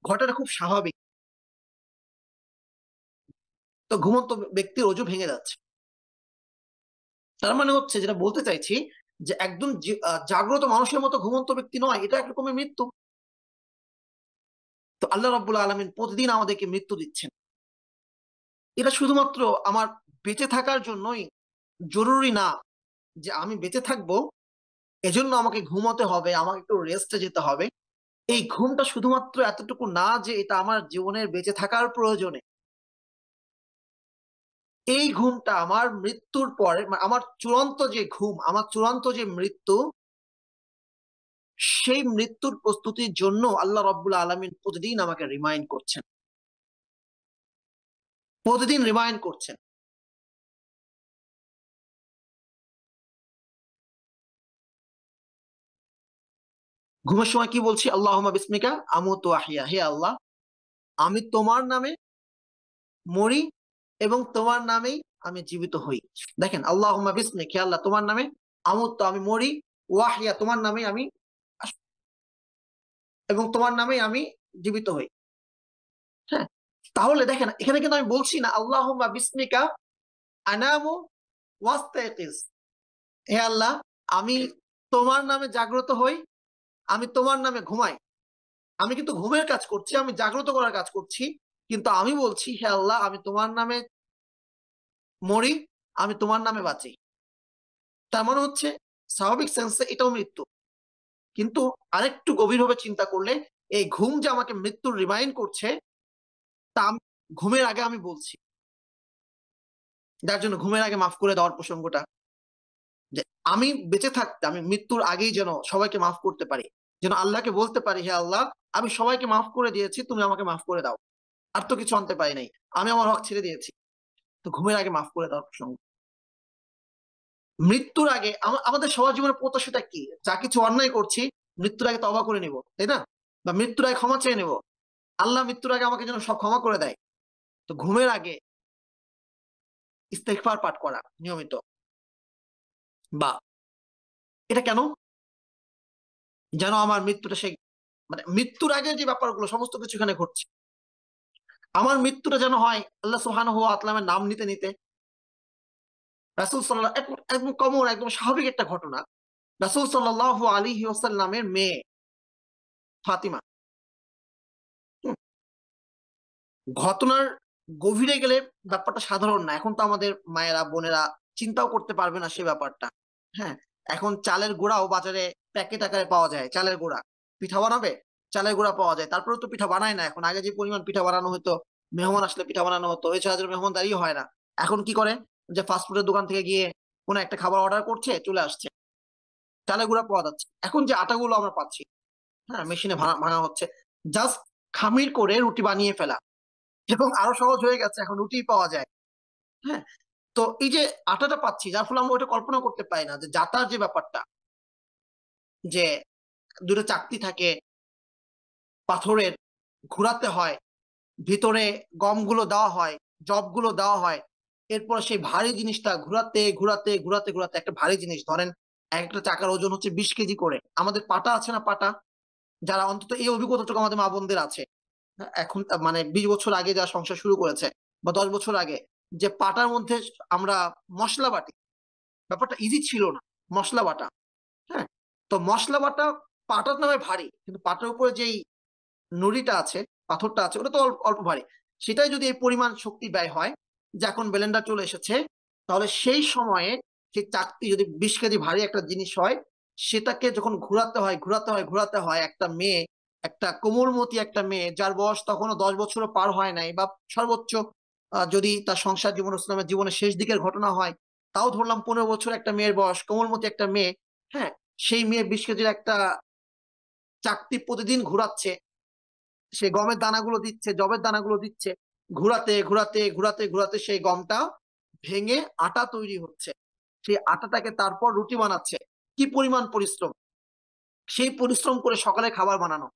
[SPEAKER 2] ঘটাটা খুব স্বাভাবিক। তো ঘুমন্ত ব্যক্তির অজু ভেঙে যাচ্ছে। তার মানে হচ্ছে, যেটা বলতে চাইছি, যে একদম জাগ্রত মানুষের মতো ঘুমন্ত ব্যক্তি নয়, এটা এক রকমের মৃত্যু। তো আল্লাহ রাব্বুল আলামিন প্রতিদিন আমাদেরকে মৃত্যু দিচ্ছেন। এটা শুধুমাত্র আমার বেঁচে থাকার জন্যই, জরুরি না যে আমি বেঁচে থাকবো এজন্য আমাকে ঘুমাতে হবে, আমাকে একটু রেস্টে যেতে হবে। এই ঘুমটা শুধুমাত্র এতটুকু না যে এটা আমার জীবনের বেঁচে থাকার প্রয়োজনে। এই ঘুমটা আমার মৃত্যুর পরে, আমার চূড়ান্ত যে ঘুম, আমার চূড়ান্ত যে মৃত্যু, সেই মৃত্যুর প্রস্তুতির জন্য আল্লাহ রাব্বুল আলামিন প্রতিদিন আমাকে রিমাইন্ড করছেন, প্রতিদিন রিমাইন্ড করছেন। ঘুমের সময় কি বলছি? আল্লাহুম্মা বিসমিকা আমুতু ওয়া আহইয়া, হে আল্লাহ আমি তোমার নামে মরি এবং তোমার নামেই আমি জীবিত হই। দেখেন, আল্লাহুম্মা বিসমিক, হে আল্লাহ তোমার নামে, আমুতু আমি মরি, ওয়া আহইয়া তোমার নামে আমি, এবং তোমার নামেই আমি জীবিত হই। হ্যাঁ, তাহলে দেখেন এখানে কিন্তু আমি বলছি না আল্লাহুম্মা বিসমিকা আনামু ওয়াস্তাইকিজ, হে আল্লাহ আমি তোমার নামে জাগ্রত হই, আমি তোমার নামে ঘুমাই। আমি কিন্তু ঘুমের কাজ করছি, আমি জাগ্রত করার কাজ করছি, কিন্তু আমি বলছি হে আল্লাহ আমি তোমার নামে মরি, আমি তোমার নামে বাঁচি। তার মানে হচ্ছে স্বাভাবিক সেন্সে এটাও মৃত্যু, কিন্তু আরেকটু গভীরভাবে চিন্তা করলে এই ঘুম যে আমাকে মৃত্যুর রিমাইন্ড করছে, তা ঘুমের আগে আমি বলছি। যার জন্য ঘুমের আগে মাফ করে দেওয়ার প্রসঙ্গটা, যে আমি বেঁচে থাকতে, আমি মৃত্যুর আগেই যেন সবাইকে মাফ করতে পারি, যেন আল্লাহকে বলতে পারি হে আল্লাহ আমি সবাইকে মাফ করে দিয়েছি, তুমি আমাকে মাফ করে দাও, আর তো কিছু আনতে পারি নাই, আমি আমার হক ছেড়ে দিয়েছি। তো ঘুমের আগে মাফ করে দেওয়ার প্রসঙ্গ। মৃত্যুর আগে আমাদের সবার জীবনের প্রত্যাশাটা কি? যা কিছু অন্যায় করছি মৃত্যুর আগে তওবা করে নিব, তাই না? বা মৃত্যুর আগে ক্ষমা চেয়ে নেব, আল্লাহ মৃত্যুর আগে আমাকে যেন সব ক্ষমা করে দেয়। তো ঘুমের আগে ইস্তেগফার পাঠ করা নিয়মিত, বা এটা কেন? যেন আমার মৃত্যুটা সেই, মানে মৃত্যুর আগে যে ব্যাপারগুলো সমস্ত কিছু এখানে ঘটছে, আমার মৃত্যুটা যেন হয় আল্লাহ সুবহানাহু ওয়া তাআলার নাম নিতে নিতে। রাসূল সাল্লাল্লাহু, একদম কমন, একদম স্বাভাবিক একটা ঘটনা। রাসূল সাল্লাল্লাহু আলাইহি ওয়াসাল্লামের মেয়ে ফাতিমা, হুম, ঘটনার গভীরে গেলে ব্যাপারটা সাধারণ না। এখন তো আমাদের মায়েরা বোনেরা চিন্তাও করতে পারবে না সেই ব্যাপারটা। হ্যাঁ, এখন চালের গুঁড়াও বাজারে প্যাকেট আকারে পাওয়া যায়। চালের গুঁড়া পিঠা বানাবে, চালের গুঁড়া পাওয়া যায়। তারপরেও তো পিঠা বানায় না এখন। আগে যে পরিমাণ পিঠা বানানো হতো, মেহমান আসলে পিঠা বানানো হতো, এছাড়া যে মেহমানদারি হয় না। এখন কি করে, যে ফাস্টফুডের দোকান থেকে গিয়ে কোনো একটা খাবার অর্ডার করছে, চলে আসছে, চালের গুঁড়া পাওয়া যাচ্ছে। এখন যে আটাগুলো আমরা পাচ্ছি, হ্যাঁ, মেশিনে ভাঙা হচ্ছে, জাস্ট খামির করে রুটি বানিয়ে ফেলা, এবং আরো সহজ হয়ে গেছে, এখন রুটি পাওয়া যায়। হ্যাঁ, তো এই যে আটাটা পাচ্ছি, যার ফলে আমরা ওইটা কল্পনা করতে পারি না যে জাটার যে ব্যাপারটা, যে দুটো চাকতি থাকে পাথরের, ঘুরাতে হয়, ভিতরে গমগুলো দেওয়া হয়, জবগুলো দেওয়া হয়, এরপর সেই ভারী জিনিসটা ঘুরাতে ঘুরাতে ঘুরাতে ঘুরাতে একটা ভারী জিনিস, ধরেন একটা চাকার ওজন হচ্ছে 20 কেজি করে। আমাদের পাটা আছে না, পাটা, যারা অন্তত এই অভিজ্ঞতাটুকু আমাদের মা বোনদের আছে, এখন মানে 20 বছর আগে যারা সংসার শুরু করেছে, বা 10 বছর আগে, যে পাটার মধ্যে আমরা মশলা বাটি, ব্যাপারটা ইজি ছিল না মশলা বাটা। হ্যাঁ, তো মশলা বাটা পাটার নামে ভারী, কিন্তু পাটার উপরে যেই নুড়িটা আছে, পাথরটা আছে, ওটা তো অল্প অল্প ভারী। সেটাই যদি এই পরিমাণ শক্তি ব্যয় হয়, যে এখন ব্লেন্ডার চলে এসেছে, তাহলে সেই সময়ে সেই চাকতি যদি 20 কেজি ভারী একটা জিনিস হয়, সেটাকে যখন ঘোরাতে হয় ঘোরাতে হয় ঘোরাতে হয়, একটা মেয়ে, একটা কোমলমতি একটা মেয়ে, যার বয়স তখনও 10 বছরও পার হয় নাই, বা সর্বোচ্চ যদি তার সংসার জীবন, ইসলামের জীবনের শেষ দিকের ঘটনা হয়, তাও ধরলাম 15 বছর একটা মেয়ের বয়স, কোমলমতি একটা মেয়ে। হ্যাঁ, সেই মেয়ে 20 কেজির একটা চাকতি প্রতিদিন ঘোরাচ্ছে, সে গমের দানাগুলো দিচ্ছে, জবের দানাগুলো দিচ্ছে, ঘুরাতে ঘুরাতে ঘুরাতে ঘুরাতে সেই গমটা ভেঙে আটা তৈরি হচ্ছে। সেই আটাটাকে তারপর রুটি বানাচ্ছে। কি পরিমাণ পরিশ্রম! সেই পরিশ্রম করে সকালে খাবার বানানো,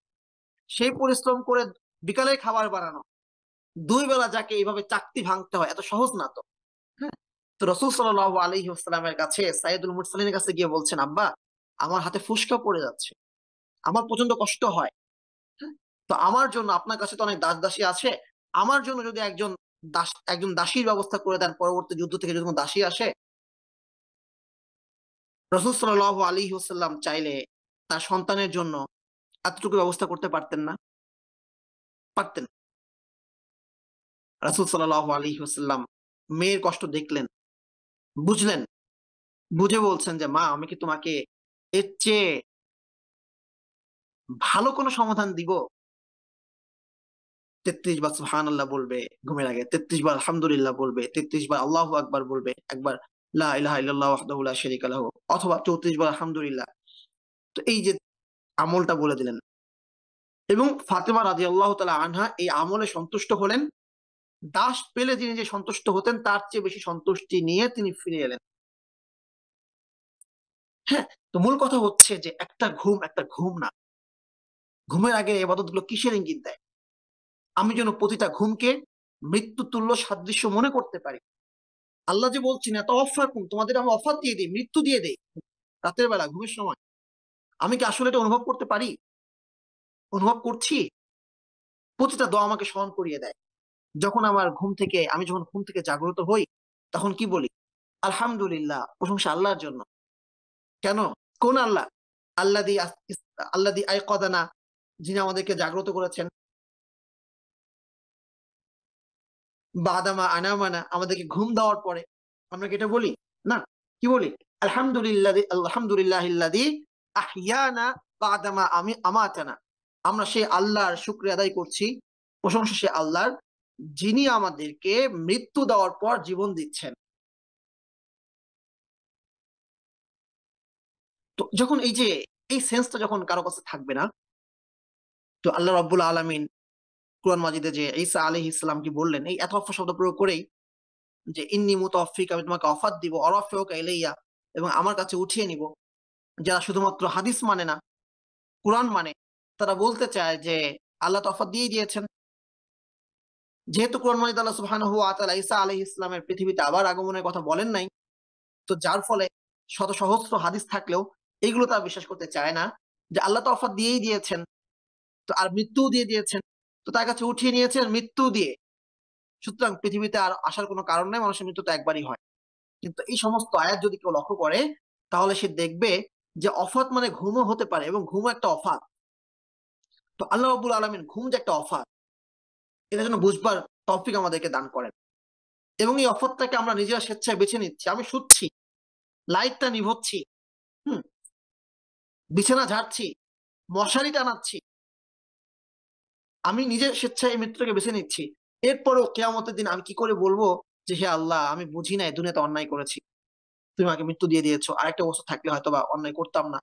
[SPEAKER 2] সেই পরিশ্রম করে বিকালে খাবার বানানো, 2 বেলা যাকে এইভাবে চাকতি ভাঙতে হয়, এত সহজ না তো। হ্যাঁ, তো রাসূল সাল্লাল্লাহু আলাইহি ওয়াসাল্লামের কাছে সাইয়্যিদুল মুরসালিনের কাছে গিয়ে বলছেন, আব্বা, আমার হাতে ফুসকা পড়ে যাচ্ছে, আমার প্রচন্ড কষ্ট হয়। হ্যাঁ, তো আমার জন্য, আপনার কাছে তো অনেক দাস দাসী আছে, আমার জন্য যদি একজন দাসীর ব্যবস্থা করে দেন, পরবর্তী যুদ্ধ থেকে যদি কোনো দাসী আসে। রাসূল সাল্লাল্লাহু আলাইহি ওয়াসাল্লাম চাইলে তার সন্তানের জন্য এতটুকু ব্যবস্থা করতে পারতেন না? পারতেন। রাসূল সাল্লাল্লাহু আলাইহি ওয়াসাল্লাম মেয়ের কষ্ট দেখলেন, বুঝলেন, বুঝে বলছেন যে, মা, আমি কি তোমাকে এর চেয়ে ভালো কোনো সমাধান দিব? 33 বার সুবহানাল্লাহ বলবে ঘুমের আগে, 33 বার আলহামদুলিল্লাহ বলবে, 33 বার আল্লাহু আকবার বলবে, একবার লা ইলাহা ইল্লাল্লাহ ওয়াহদাহু লা শারীকা লাহু, অথবা 34 বার আলহামদুলিল্লাহ। তো এই যে আমলটা বলে দিলেন, এবং ফাতেমা রাদিয়াল্লাহু তাআলা আনহা এই আমলে সন্তুষ্ট হলেন। দাস পেলে যিনি যে সন্তুষ্ট হতেন, তার চেয়ে বেশি সন্তুষ্টি নিয়ে তিনি ফিরে এলেন। হ্যাঁ, তো মূল কথা হচ্ছে যে একটা ঘুম না। ঘুমের আগে ইবাদতগুলো কিসের ইঙ্গিত দেয়? আমি যেন প্রতিটা ঘুমকে মৃত্যুতুল্য সাদৃশ্য মনে করতে পারি। আল্লাহ যে বলছেন, এত অফাকুম, তোমাদের আমি অফার দিয়ে দিই, মৃত্যু দিয়ে দেই রাতের বেলা ঘুমের সময়। আমি কি আসলে এটা অনুভব করতে পারি? অনুভব করছি? প্রতিটা দোয়া আমাকে স্মরণ করিয়ে দেয়। আমি যখন ঘুম থেকে জাগ্রত হই, তখন কি বলি? আলহামদুলিল্লাহ, প্রশংসা আল্লাহর জন্য। কেন? কোন আল্লাহ? আল্লাযী আইকাযানা, যিনি আমাদেরকে জাগ্রত করেছেন, বাদামা আনামানা, আমাদেরকে ঘুম দেওয়ার পরে। আমরা কি এটা বলি? না। কি বলি? আলহামদুলিল্লাহিল্লাযী আহইয়ানা বাদামা আমাতানা। আমরা সেই আল্লাহর শুকরিয়া আদায় করছি, প্রশংসা সেই আল্লাহর, যিনি আমাদেরকে মৃত্যু দেওয়ার পর জীবন দিচ্ছেন। তো যখন এই সেন্সটা যখন কারো কাছে থাকবে না, তো আল্লাহ রাব্বুল আলামিন কুরআন মাজিদে যে ঈসা আলাইহিস সালামকে বললেন, এই এত শব্দ প্রয়োগ করেই যে ইন্নী মুতাওয়াফফিকা, আমি তোমাকে অফাত দিব, ওয়ারাফিউকা ইলাইয়া, এবং আমার কাছে উঠিয়ে নিব। যারা শুধুমাত্র হাদিস মানে না, কুরআন মানে, তারা বলতে চায় যে আল্লাহ তো অফাত দিয়েই দিয়েছেন। যেহেতু কোরআন মাজিদে আল্লাহ সুবহানাহু ওয়া তাআলা ঈসা আলাইহিস সালামের পৃথিবীতে আবার আগমনের কথা বলেন নাই, তো যার ফলে শত সহস্র হাদিস থাকলেও এইগুলো তারা বিশ্বাস করতে চায় না যে আল্লাহ তো অফাত দিয়েই দিয়েছেন, তো আর মৃত্যুও দিয়ে দিয়েছেন, তো তার কাছে উঠিয়ে নিয়েছেন মৃত্যু দিয়ে। সুতরাং পৃথিবীতে আর আসার কোনো কারণ নাই, মানুষের মৃত্যু তো একবারই হয়। কিন্তু এই সমস্ত আয়াত যদি কেউ লক্ষ্য করে, তাহলে সে দেখবে যে অফাত মানে ঘুমও হতে পারে, এবং ঘুমও একটা অফাত। তো আল্লাহ রাব্বুল আলামিন ঘুম যে একটা অফাত, এটা যেন বুঝবার তৌফিক আমাদেরকে দান করেন। এবং এই অফাতটাকে আমরা নিজেরা স্বেচ্ছায় বেছে নিচ্ছি। আমি শুচ্ছি, লাইটটা নিভোচ্ছি, হুম, বিছানা ঝাড়ছি, মশারি টানাচ্ছি, আমি নিজের স্বেচ্ছায় এই মৃত্যুকে বেছে নিচ্ছি। এরপরেও কিয়ামতের দিন আমি কি করে বলবো যে হে আল্লাহ, আমি বুঝি নাই, দুনিয়াতে অন্যায় করেছি, তুমি আমাকে মৃত্যু দিয়ে দিয়েছো, আরেকটা বছর থাকলে হয়তো বা অন্যায় করতাম না।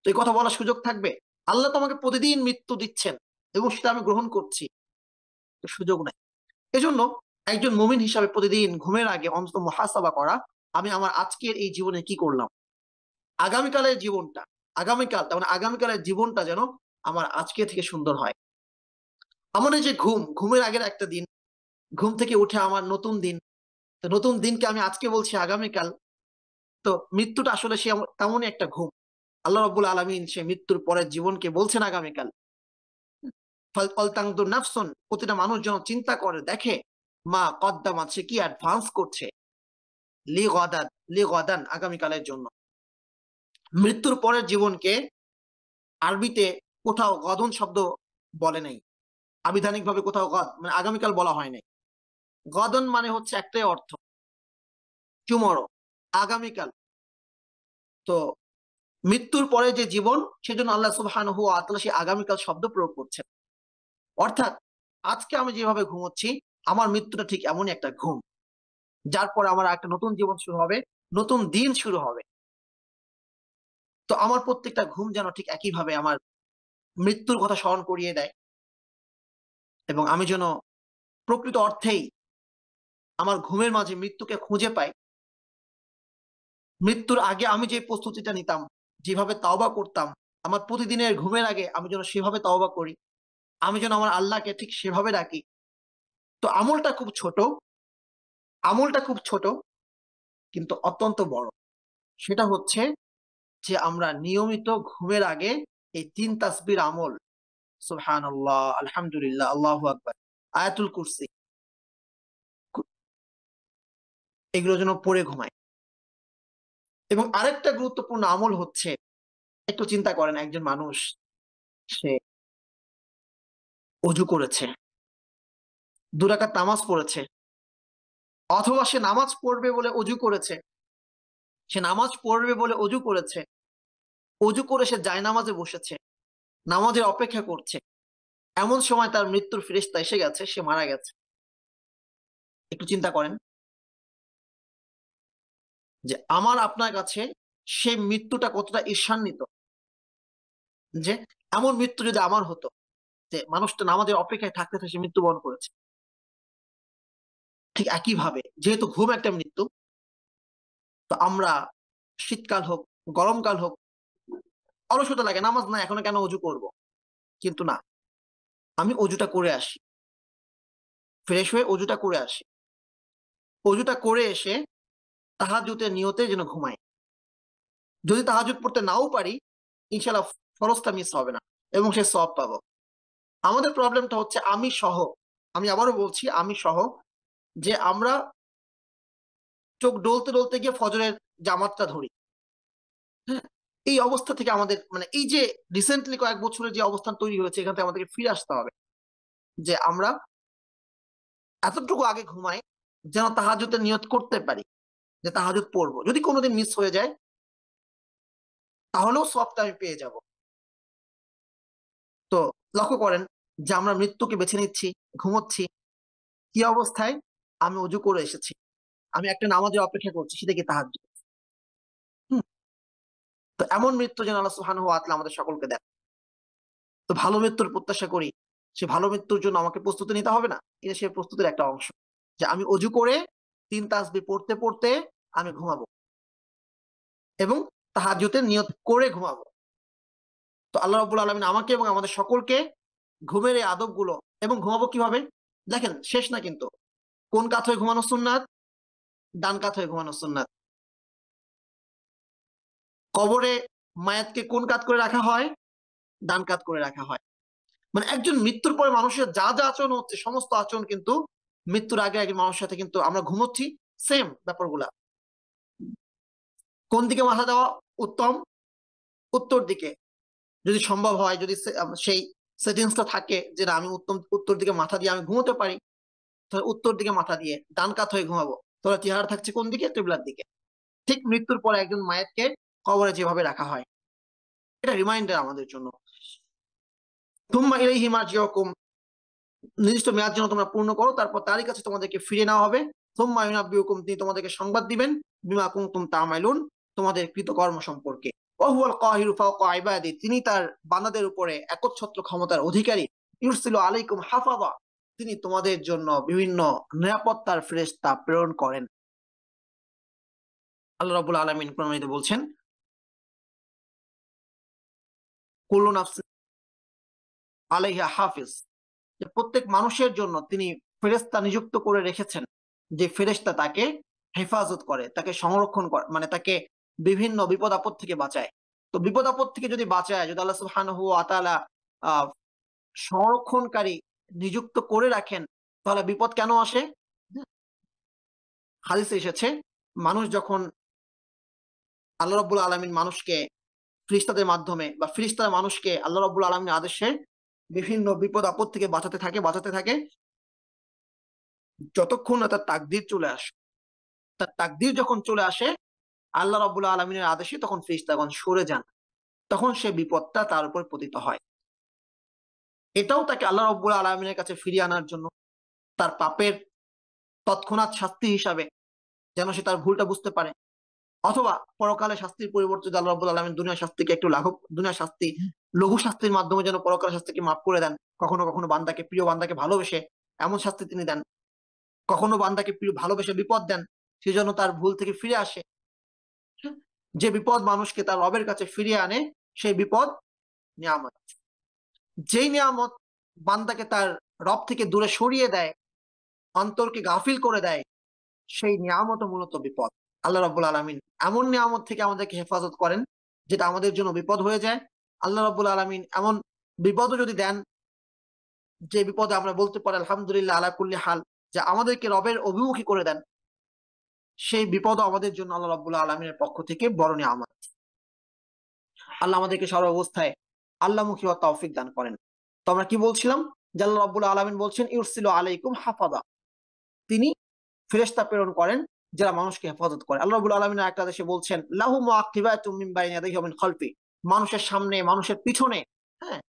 [SPEAKER 2] তো এই কথা বলার সুযোগ থাকবে? আল্লাহ তো আমাকে প্রতিদিন মৃত্যু দিচ্ছেন এবং সেটা আমি গ্রহণ করছি, তো সুযোগ নাই। এজন্য একজন মুমিন হিসাবে প্রতিদিন ঘুমের আগে অন্তত মুহাসাবা করা, আমি আমার আজকের এই জীবনে কি করলাম, আগামীকালের জীবনটা, আগামীকালটা মানে আগামীকালের জীবনটা যেন আমার আজকে থেকে সুন্দর হয়। আমার এই যে ঘুমের আগের একটা দিন, ঘুম থেকে উঠে আমার নতুন দিন, তো নতুন দিনকে আমি আজকে বলছি আগামীকাল। তো মৃত্যুটা আসলে সে তেমনই একটা ঘুম। আল্লাহ রাব্বুল আলামিন সে মৃত্যুর পরের জীবনকে বলছেন আগামীকাল। ফালতানজুর নাফসুন, প্রতিটা মানুষ যেন চিন্তা করে দেখে, মা কদ্দামাত, সে কি অ্যাডভান্স করছে, লি গদান, আগামীকালের জন্য। মৃত্যুর পরের জীবনকে আরবিতে কোথাও গদন শব্দ বলে নাই, আবিধানিকভাবে কোথাও মানে আগামীকাল বলা হয় নাই। গদন মানে হচ্ছে একটাই অর্থ, টুমরো, আগামীকাল। তো মৃত্যুর পরে যে জীবন, সেজন্য আল্লাহ সুবহানাহু ওয়া তাআলা সেই আগামীকাল শব্দ প্রয়োগ করছেন। অর্থাৎ আজকে আমি যেভাবে ঘুমোচ্ছি, আমার মৃত্যুটা ঠিক এমনই একটা ঘুম, যার পরে আমার একটা নতুন জীবন শুরু হবে, নতুন দিন শুরু হবে। তো আমার প্রত্যেকটা ঘুম যেন ঠিক একইভাবে আমার মৃত্যুর কথা স্মরণ করিয়ে দেয়, এবং আমি যেন প্রকৃত অর্থেই আমার ঘুমের মাঝে মৃত্যুকে খুঁজে পাই। মৃত্যুর আগে আমি যে প্রস্তুতিটা নিতাম, যেভাবে তাওবা করতাম, আমার প্রতিদিনের ঘুমের আগে আমি যেন সেভাবে তাওবা করি, আমি যেন আমার আল্লাহকে ঠিক সেভাবে ডাকি। তো আমলটা খুব ছোট কিন্তু অত্যন্ত বড়। সেটা হচ্ছে যে আমরা নিয়মিত ঘুমের আগে এই ৩ তাসবির আমল, সুবহানাল্লাহ, আলহামদুলিল্লাহ, আল্লাহু আকবার, আয়াতুল কুরসি, এগুলো যেন পড়ে ঘুমাই। এবং আরেকটা গুরুত্বপূর্ণ আমল হচ্ছে, একটু চিন্তা করেন, একজন মানুষ সে অজু করেছে, ২ রাকাত নামাজ পড়েছে, অথবা সে নামাজ পড়বে বলে অজু করেছে, সে নামাজ পড়বে বলে অজু করেছে, অজু করে সে জায়নামাজে বসেছে, নামাজের অপেক্ষা করছে, এমন সময় তার মৃত্যুর ফেরেশতা এসে গেছে, সে মারা গেছে। একটু চিন্তা করেন যে আমার আপনার কাছে সেই মৃত্যুটা কতটা ঈর্ষান্বিত, যে এমন মৃত্যু যদি আমার হতো, যে মানুষটা নামাজের অপেক্ষায় থাকতে থাকতে সে মৃত্যুবরণ করেছে। ঠিক একইভাবে যেহেতু ঘুম একটা মৃত্যু, তো আমরা শীতকাল হোক, গরমকাল হোক, অলসতা লাগে, নামাজ না এখনো কেন অজু করব, কিন্তু না, আমি অজুটা করে আসি, ফ্রেশ হয়ে অজুটা করে আসি, অজুটা করে এসে তাহাজ্জুদের নিয়তে যেন ঘুমাই। যদি তাহাজ্জুদ পড়তে নাও পারি, ইনশাআল্লাহ ফরজটা মিস হবে না এবং সে সওয়াব পাবো। আমাদের প্রবলেমটা হচ্ছে আমি সহ, আমি আবারও বলছি আমি সহ, যে আমরা চোখ ডলতে ডলতে গিয়ে ফজরের জামাতটা ধরি। হ্যাঁ, এই অবস্থা থেকে আমাদের মানে এই যে রিসেন্টলি কয়েক বছরের যে অবস্থান তৈরি হয়েছে, এখান থেকে আমাদেরকে ফিরে আসতে হবে, যে আমরা এতটুকু আগে ঘুমাই যেন তাহাজ্জুদের নিয়ত করতে পারি যে তাহাজ্জুদ পড়বো। যদি কোনোদিন মিস হয়ে যায়, তাহলেও সওয়াবটা আমি পেয়ে যাব। তো লক্ষ্য করেন যে আমরা মৃত্যুকে বেছে নিচ্ছি, ঘুমোচ্ছি কি অবস্থায়? আমি অজু করে এসেছি, আমি একটা নামাজের অপেক্ষা করছি, সেটা কি তাহাজ্জুদ। হুম, তো এমন মৃত্যু যেন আল্লাহ সুবহানাহু ওয়া তাআলা আমাদের সকলকে দেন। তো ভালো মৃত্যুর প্রত্যাশা করি, সে ভালো মৃত্যুর জন্য আমাকে প্রস্তুতি নিতে হবে না, এটা সে প্রস্তুতির একটা অংশ, যে আমি অজু করে 3 তাসবিহ পড়তে পড়তে আমি ঘুমাবো এবং তাহাজ্জুদের নিয়ত করে ঘুমাবো। তো আল্লাহ রাব্বুল আলামিন আমাকে এবং আমাদের সকলকে ঘুমের এই আদবগুলো, এবং ঘুমাবো কিভাবে দেখেন, শেষ না কিন্তু। কোন কাত হয়ে ঘুমানো সুন্নাত? ডান কাত হয়ে ঘুমানো সুন্নাত। কবরে মায়াতকে কোন কাত করে রাখা হয়? ডান কাত করে রাখা হয়। মানে একজন মৃত্যুর পরে মানুষের যা যা আচরণ হচ্ছে, সমস্ত আচরণ কিন্তু মৃত্যুর আগে একজন মানুষের সাথে কিন্তু আমরা ঘুমোচ্ছি সেম ব্যাপারগুলা। কোন দিকে মাথা দেওয়া উত্তম? উত্তর দিকে, যদি সম্ভব হয়, যদি সেই সেটিংসটা থাকে যে না আমি উত্তর দিকে মাথা দিয়ে আমি ঘুমোতে পারি, তাহলে উত্তর দিকে মাথা দিয়ে ডান কাত হয়ে ঘুমাবো। তাহলে চেহারা থাকছে কোন দিকে? কিবলার দিকে। ঠিক মৃত্যুর পরে একজন মায়েরকে কবরে যেভাবে রাখা হয়, এটা রিমাইন্ডার আমাদের জন্য। তুম্মা ইলাইহি মারজিউকুম, নির্দিষ্ট মেয়াদ যেন তোমরা পূর্ণ করো, তারপর তারই কাছে তোমাদেরকে ফিরে নেওয়া হবে। সুম্মা ইউনাব্বিউকুম, তিনি তোমাদেরকে সংবাদ দিবেন, বিমা কুনতুম তা'মালুন, তোমাদের কৃতকর্ম সম্পর্কে। ওয়া হুয়াল কাহিরু ফাওকা ইবাদি, তিনি তার বান্দাদের উপরে একচ্ছত্র ক্ষমতার অধিকারী। ইউরসিলু আলাইকুম হাফাযা, তিনি তোমাদের জন্য বিভিন্ন নিরাপত্তার ফেরেশতা প্রেরণ করেন। আল্লাহ রাব্বুল আলামিন কোরআনে বলছেন, কুল্লু নাফসিন আলাইহা হাফিজ, যে প্রত্যেক মানুষের জন্য তিনি ফেরেশতা নিযুক্ত করে রেখেছেন, যে ফেরেশতা তাকে হেফাজত করে, তাকে সংরক্ষণ করে, মানে তাকে বিভিন্ন বিপদ আপদ থেকে বাঁচায়। তো বিপদ আপদ থেকে যদি বাঁচায়, যদি আল্লাহ সুবহানাহু ওয়া তাআলা সংরক্ষণকারী নিযুক্ত করে রাখেন, তাহলে বিপদ কেন আসে? হাদিসে এসেছে, মানুষ যখন, আল্লাহ রাব্বুল আলামিন মানুষকে ফেরেশতাদের মাধ্যমে বা ফেরেশতারা মানুষকে আল্লাহ রাব্বুল আলামিনের আদেশে বিভিন্ন বিপদ আপদ থেকে বাঁচাতে থাকে যতক্ষণ না তার তাকদীর চলে আসে। তার তাকদীর যখন চলে আসে আল্লাহ রাব্বুল আলামিনের আদেশে, তখন ফেরেশতাগণ সরে যান, তখন সে বিপদটা তার উপর পতিত হয়। এটাও তাকে আল্লাহ রাব্বুল আলামিনের কাছে ফিরিয়ে আনার জন্য, তার পাপের তৎক্ষণাৎ শাস্তি হিসাবে, যেন সে তার ভুলটা বুঝতে পারে। অথবা পরকালে শাস্তির পরিবর্তে আল্লাহ রাব্বুল আলামিন দুনিয়ার শাস্তিকে একটু লাঘব, দুনিয়ার শাস্তি লঘু শাস্তির মাধ্যমে যেন পরকালের শাস্তিকে মাফ করে দেন। কখনো কখনো বান্দাকে, প্রিয় বান্দাকে ভালোবেসে এমন শাস্তি তিনি দেন, কখনো বান্দাকে প্রিয় ভালোবেসে বিপদ দেন, সেজন্য তার ভুল থেকে ফিরে আসে। যে বিপদ মানুষকে তার রবের কাছে ফিরিয়ে আনে, সেই বিপদ নিয়ামত। যেই নিয়ামত বান্দাকে তার রব থেকে দূরে সরিয়ে দেয়, অন্তরকে গাফিল করে দেয়, সেই নিয়ামত মূলত বিপদ। আল্লাহ রাব্বুল আলামিন এমন নিয়ামত থেকে আমাদেরকে হেফাজত করেন যেটা আমাদের জন্য বিপদ হয়ে যায়। আল্লাহ রাব্বুল আলামিন এমন বিপদও যদি দেন, যে বিপদে আমরা বলতে পারি আলহামদুলিল্লাহ আলা কুল্লি হাল, যে আমাদেরকে রবের অভিমুখী করে দেন, সেই বিপদও আমাদের জন্য আল্লাহ রাব্বুল আলামিনের পক্ষ থেকে বড় নিয়ামত। আল্লাহ আমাদেরকে সর্বাবস্থায় আল্লাহমুখী হওয়ার তৌফিক দান করেন। তো আমরা কি বলছিলাম? যে আল্লাহ রাব্বুল আলামিন বলছেন ইউরসিলু আলাইকুম হাফাযা, তিনি ফেরেশতা প্রেরণ করেন যারা মানুষকে হেফাজত করে। আল্লাহ রাব্বুল আলামিন একটা আদেশে বলছেন লাহু মুআক্কিবাতুম মিন বাইনি ইয়াদাইহি ওয়া মিন খালফি, মানুষের সামনে, মানুষের পিছনে, হ্যাঁ,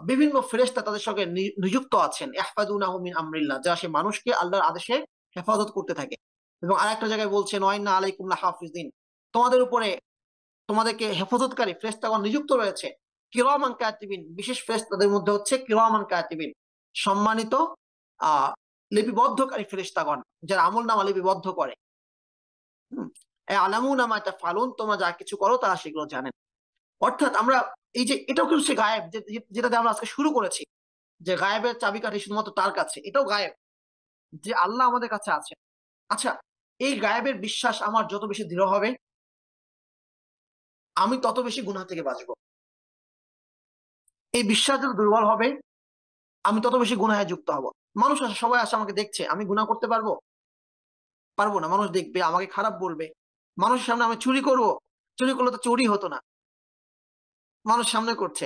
[SPEAKER 2] বিভিন্ন ফেরেশতা তাদের সঙ্গে নিযুক্ত আছেন, ইহফাযুনাহু মিন আমরিল্লাহ, যারা সে মানুষকে আল্লাহর আদেশে হেফাজত করতে থাকে। এবং আরেকটা জায়গায় বলছেন ওয়া ইন্না আলাইকুম লাহাফিজিন, তোমাদের উপরে, তোমাদেরকে হেফাজতকারী ফেরেশতাগণ নিযুক্ত রয়েছে। কিরামান কাতিবিন, বিশেষ ফেরেশতাদের মধ্যে হচ্ছে কিরামান কাতিবিন, সম্মানিত লিপিবদ্ধকারী ফেরেশতাগণ, যারা আমলনামা লিপিবদ্ধ করে। আলামুনা মা তাফআলুন, তোমরা যা কিছু করো তারা সেগুলো জানেন। অর্থাৎ আমরা এই যে, এটাও কিন্তু সে গায়েব, যেটাতে আমরা আজকে শুরু করেছি, যে গায়েবের চাবিকাঠি শুধুমাত্র তার কাছে, এটাও গায়েব, যে আল্লাহ আমাদের কাছে আছেন। আচ্ছা, এই গায়েবের বিশ্বাস আমার যত বেশি দৃঢ় হবে, আমি তত বেশি গুনাহ থেকে বাঁচবো। এই বিশ্বাস যত দুর্বল হবে, আমি তত বেশি গুনাহে যুক্ত হব। মানুষ আসে, সবাই আসে, আমাকে দেখছে, আমি গুনাহ করতে পারবো? পারবো না। মানুষ দেখবে, আমাকে খারাপ বলবে। মানুষের সামনে আমি চুরি করব, চুরি করলে তো চুরি হতো না, মানুষ সামনে করছে।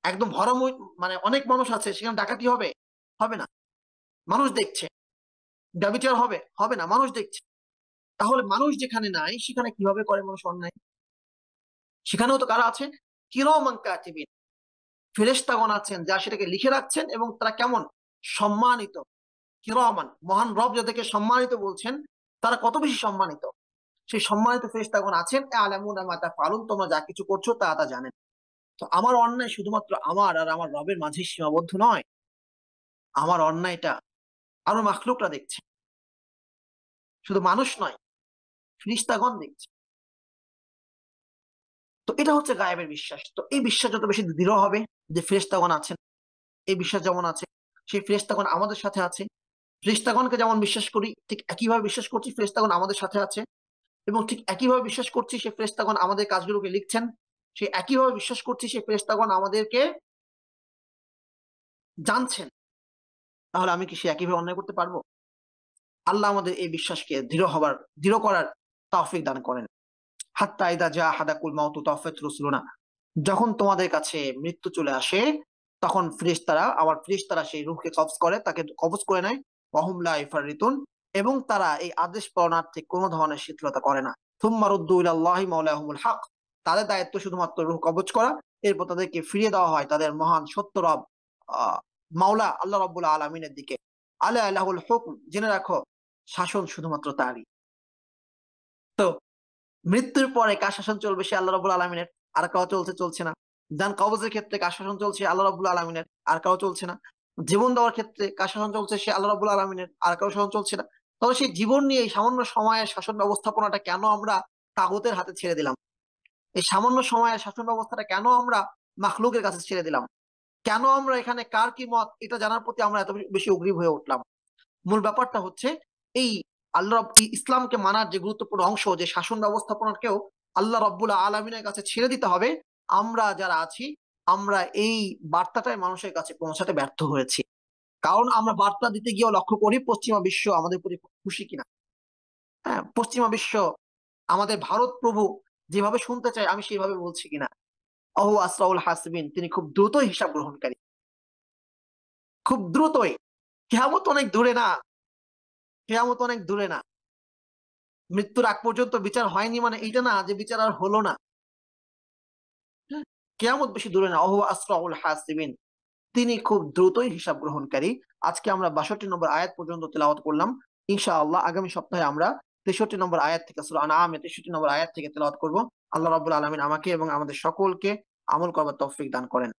[SPEAKER 2] একদম ভরা, মানে অনেক মানুষ আছে, সেখানে ডাকাতি হবে? হবে না, মানুষ দেখছে। ব্যভিচার হবে? হবে না, মানুষ দেখছে। তাহলে মানুষ যেখানে নাই, সেখানে কিভাবে করে মানুষ অন্যায়? সেখানেও তো কারা আছে? কিরামান কাতিবিন, ফেরেশতাগণ আছেন, যা সেটাকে লিখে রাখছেন, এবং তারা কেমন? সম্মানিত। কিরামান, মহান রব যাদেরকে সম্মানিত বলছেন, তারা কত বেশি সম্মানিত। সেই সম্মানিত ফেরেশতাগণ আছেন আলামুনা মা তাফআলুন, তোমরা যা কিছু করছো তা জানেন। তো আমার অন্যায় শুধুমাত্র আমার আর আমার রবের মাঝে সীমাবদ্ধ নয়, আমার অন্যায়টা আরো মাখলুকরা দেখছে। শুধু মানুষ নয়, ফেরেশতাগণ দেখছে। তো এটা হচ্ছে গায়েবের বিশ্বাস। তো এই বিশ্বাস যত বেশি দৃঢ় হবে যে ফেরেশতাগণ আছেন, এই বিশ্বাস যেমন আছে, সেই ফেরেশতাগণ আমাদের সাথে আছে। ফেরেশতাগণকে যেমন বিশ্বাস করি, ঠিক একইভাবে বিশ্বাস করছি ফেরেশতাগণ আমাদের সাথে আছে, এবং ঠিক একইভাবে বিশ্বাস করছি সেই ফেরেশতাগণ আমাদের কাজগুলোকে লিখছেন। সেই একইভাবে বিশ্বাস করছি সেই ফেরেশতাগণ আমাদেরকে জানছেন। তাহলে আমি কি সে একইভাবে অন্যায় করতে পারবো? আল্লাহ আমাদের এই বিশ্বাসকে দৃঢ় করার তৌফিক দান করেন। হাত্তা ইদা জা আহাদাকুল মাউতু তাওফাত রুসুলুনা, যখন তোমাদের কাছে মৃত্যু চলে আসে, তখন ফেরেশতারা সেই রূহকে কবজ করে, তাকে কবজ করে নেয়। ওয়াহুম লা ইফাররিতুন, এবং তারা এই আদেশ পালনার্থে কোনো ধরনের শিথিলতা করে না। থুম্মা রুদ্দু ইলাল্লাহি মাওলাহুমুল হক, তাদের দায়িত্ব শুধুমাত্র রূহ কবজ করা, এরপর তাদেরকে ফিরিয়ে দেওয়া হয় তাদের মহান সত্য রব মাওলা আল্লাহ রাব্বুল আলামিনের দিকে। আলা লাহুল হুকম, জেনে রাখো শাসন শুধুমাত্র তারই। তো মৃত্যুর পরে কার শাসন চলবে? সে আল্লাহ রাব্বুল আলামিনের, আর কারো চলছে না। যান কবজের ক্ষেত্রে কার শাসন চলছে? আল্লাহ রাব্বুল আলামিনের, আর কারো চলছে না। জীবন দেওয়ার ক্ষেত্রে কার শাসন চলছে? সে আল্লাহ রাব্বুল আলামিনের, আর কারো শাসন চলছে না। তাহলে সেই জীবন নিয়ে এই সামান্য সময়ের শাসন ব্যবস্থাপনাটা কেন আমরা তাগুতের হাতে ছেড়ে দিলাম? এই সামান্য সময়ের শাসন ব্যবস্থাটা কেন আমরা মাখলুকের কাছে ছেড়ে দিলাম? কেন আমরা এখানে কার কি মত এটা জানার প্রতি আমরা এত বেশি উগ্রীব হয়ে উঠলাম? মূল ব্যাপারটা হচ্ছে এই ইসলামকে মানার যে গুরুত্বপূর্ণ অংশ, যে শাসন ব্যবস্থাপনাকেও আল্লাহ রাব্বুল আলামিনের কাছে ছেড়ে দিতে হবে। আমরা যারা আছি, আমরা এই বার্তাটাই মানুষের কাছে পৌঁছাতে ব্যর্থ হয়েছি। কারণ আমরা বার্তা দিতে গিয়েও লক্ষ্য করি পশ্চিমা বিশ্ব আমাদের প্রতি খুশি কিনা। হ্যাঁ, পশ্চিমা বিশ্ব আমাদের ভারত প্রভু যেভাবে শুনতে চায় আমি সেইভাবে বলছি কিনা। অহু আসরাউল হাসিবিন, তিনি খুব দ্রুতই হিসাব গ্রহণকারী, খুব দ্রুতই। কিয়ামত অনেক দূরে না, কিয়ামত অনেক দূরে না। মৃত্যুর আগ পর্যন্ত বিচার হয়নি মানে এইটা না যে বিচার আর হলো না। হ্যাঁ, কিয়ামত বেশি দূরে না। অহু আসরাউল হাসিবিন, তিনি খুব দ্রুতই হিসাব গ্রহণকারী। আজকে আমরা 62 নম্বর আয়াত পর্যন্ত তেলাওয়াত করলাম। ইনশাআল্লাহ আগামী সপ্তাহে আমরা 63 নম্বর আয়াত থেকে, সূরা আনআম 63 নম্বর আয়াত থেকে তেলাওয়াত করব। আল্লাহ রাব্বুল আলামিন আমাকে এবং আমাদের সকলকে আমল করার তৌফিক দান করেন।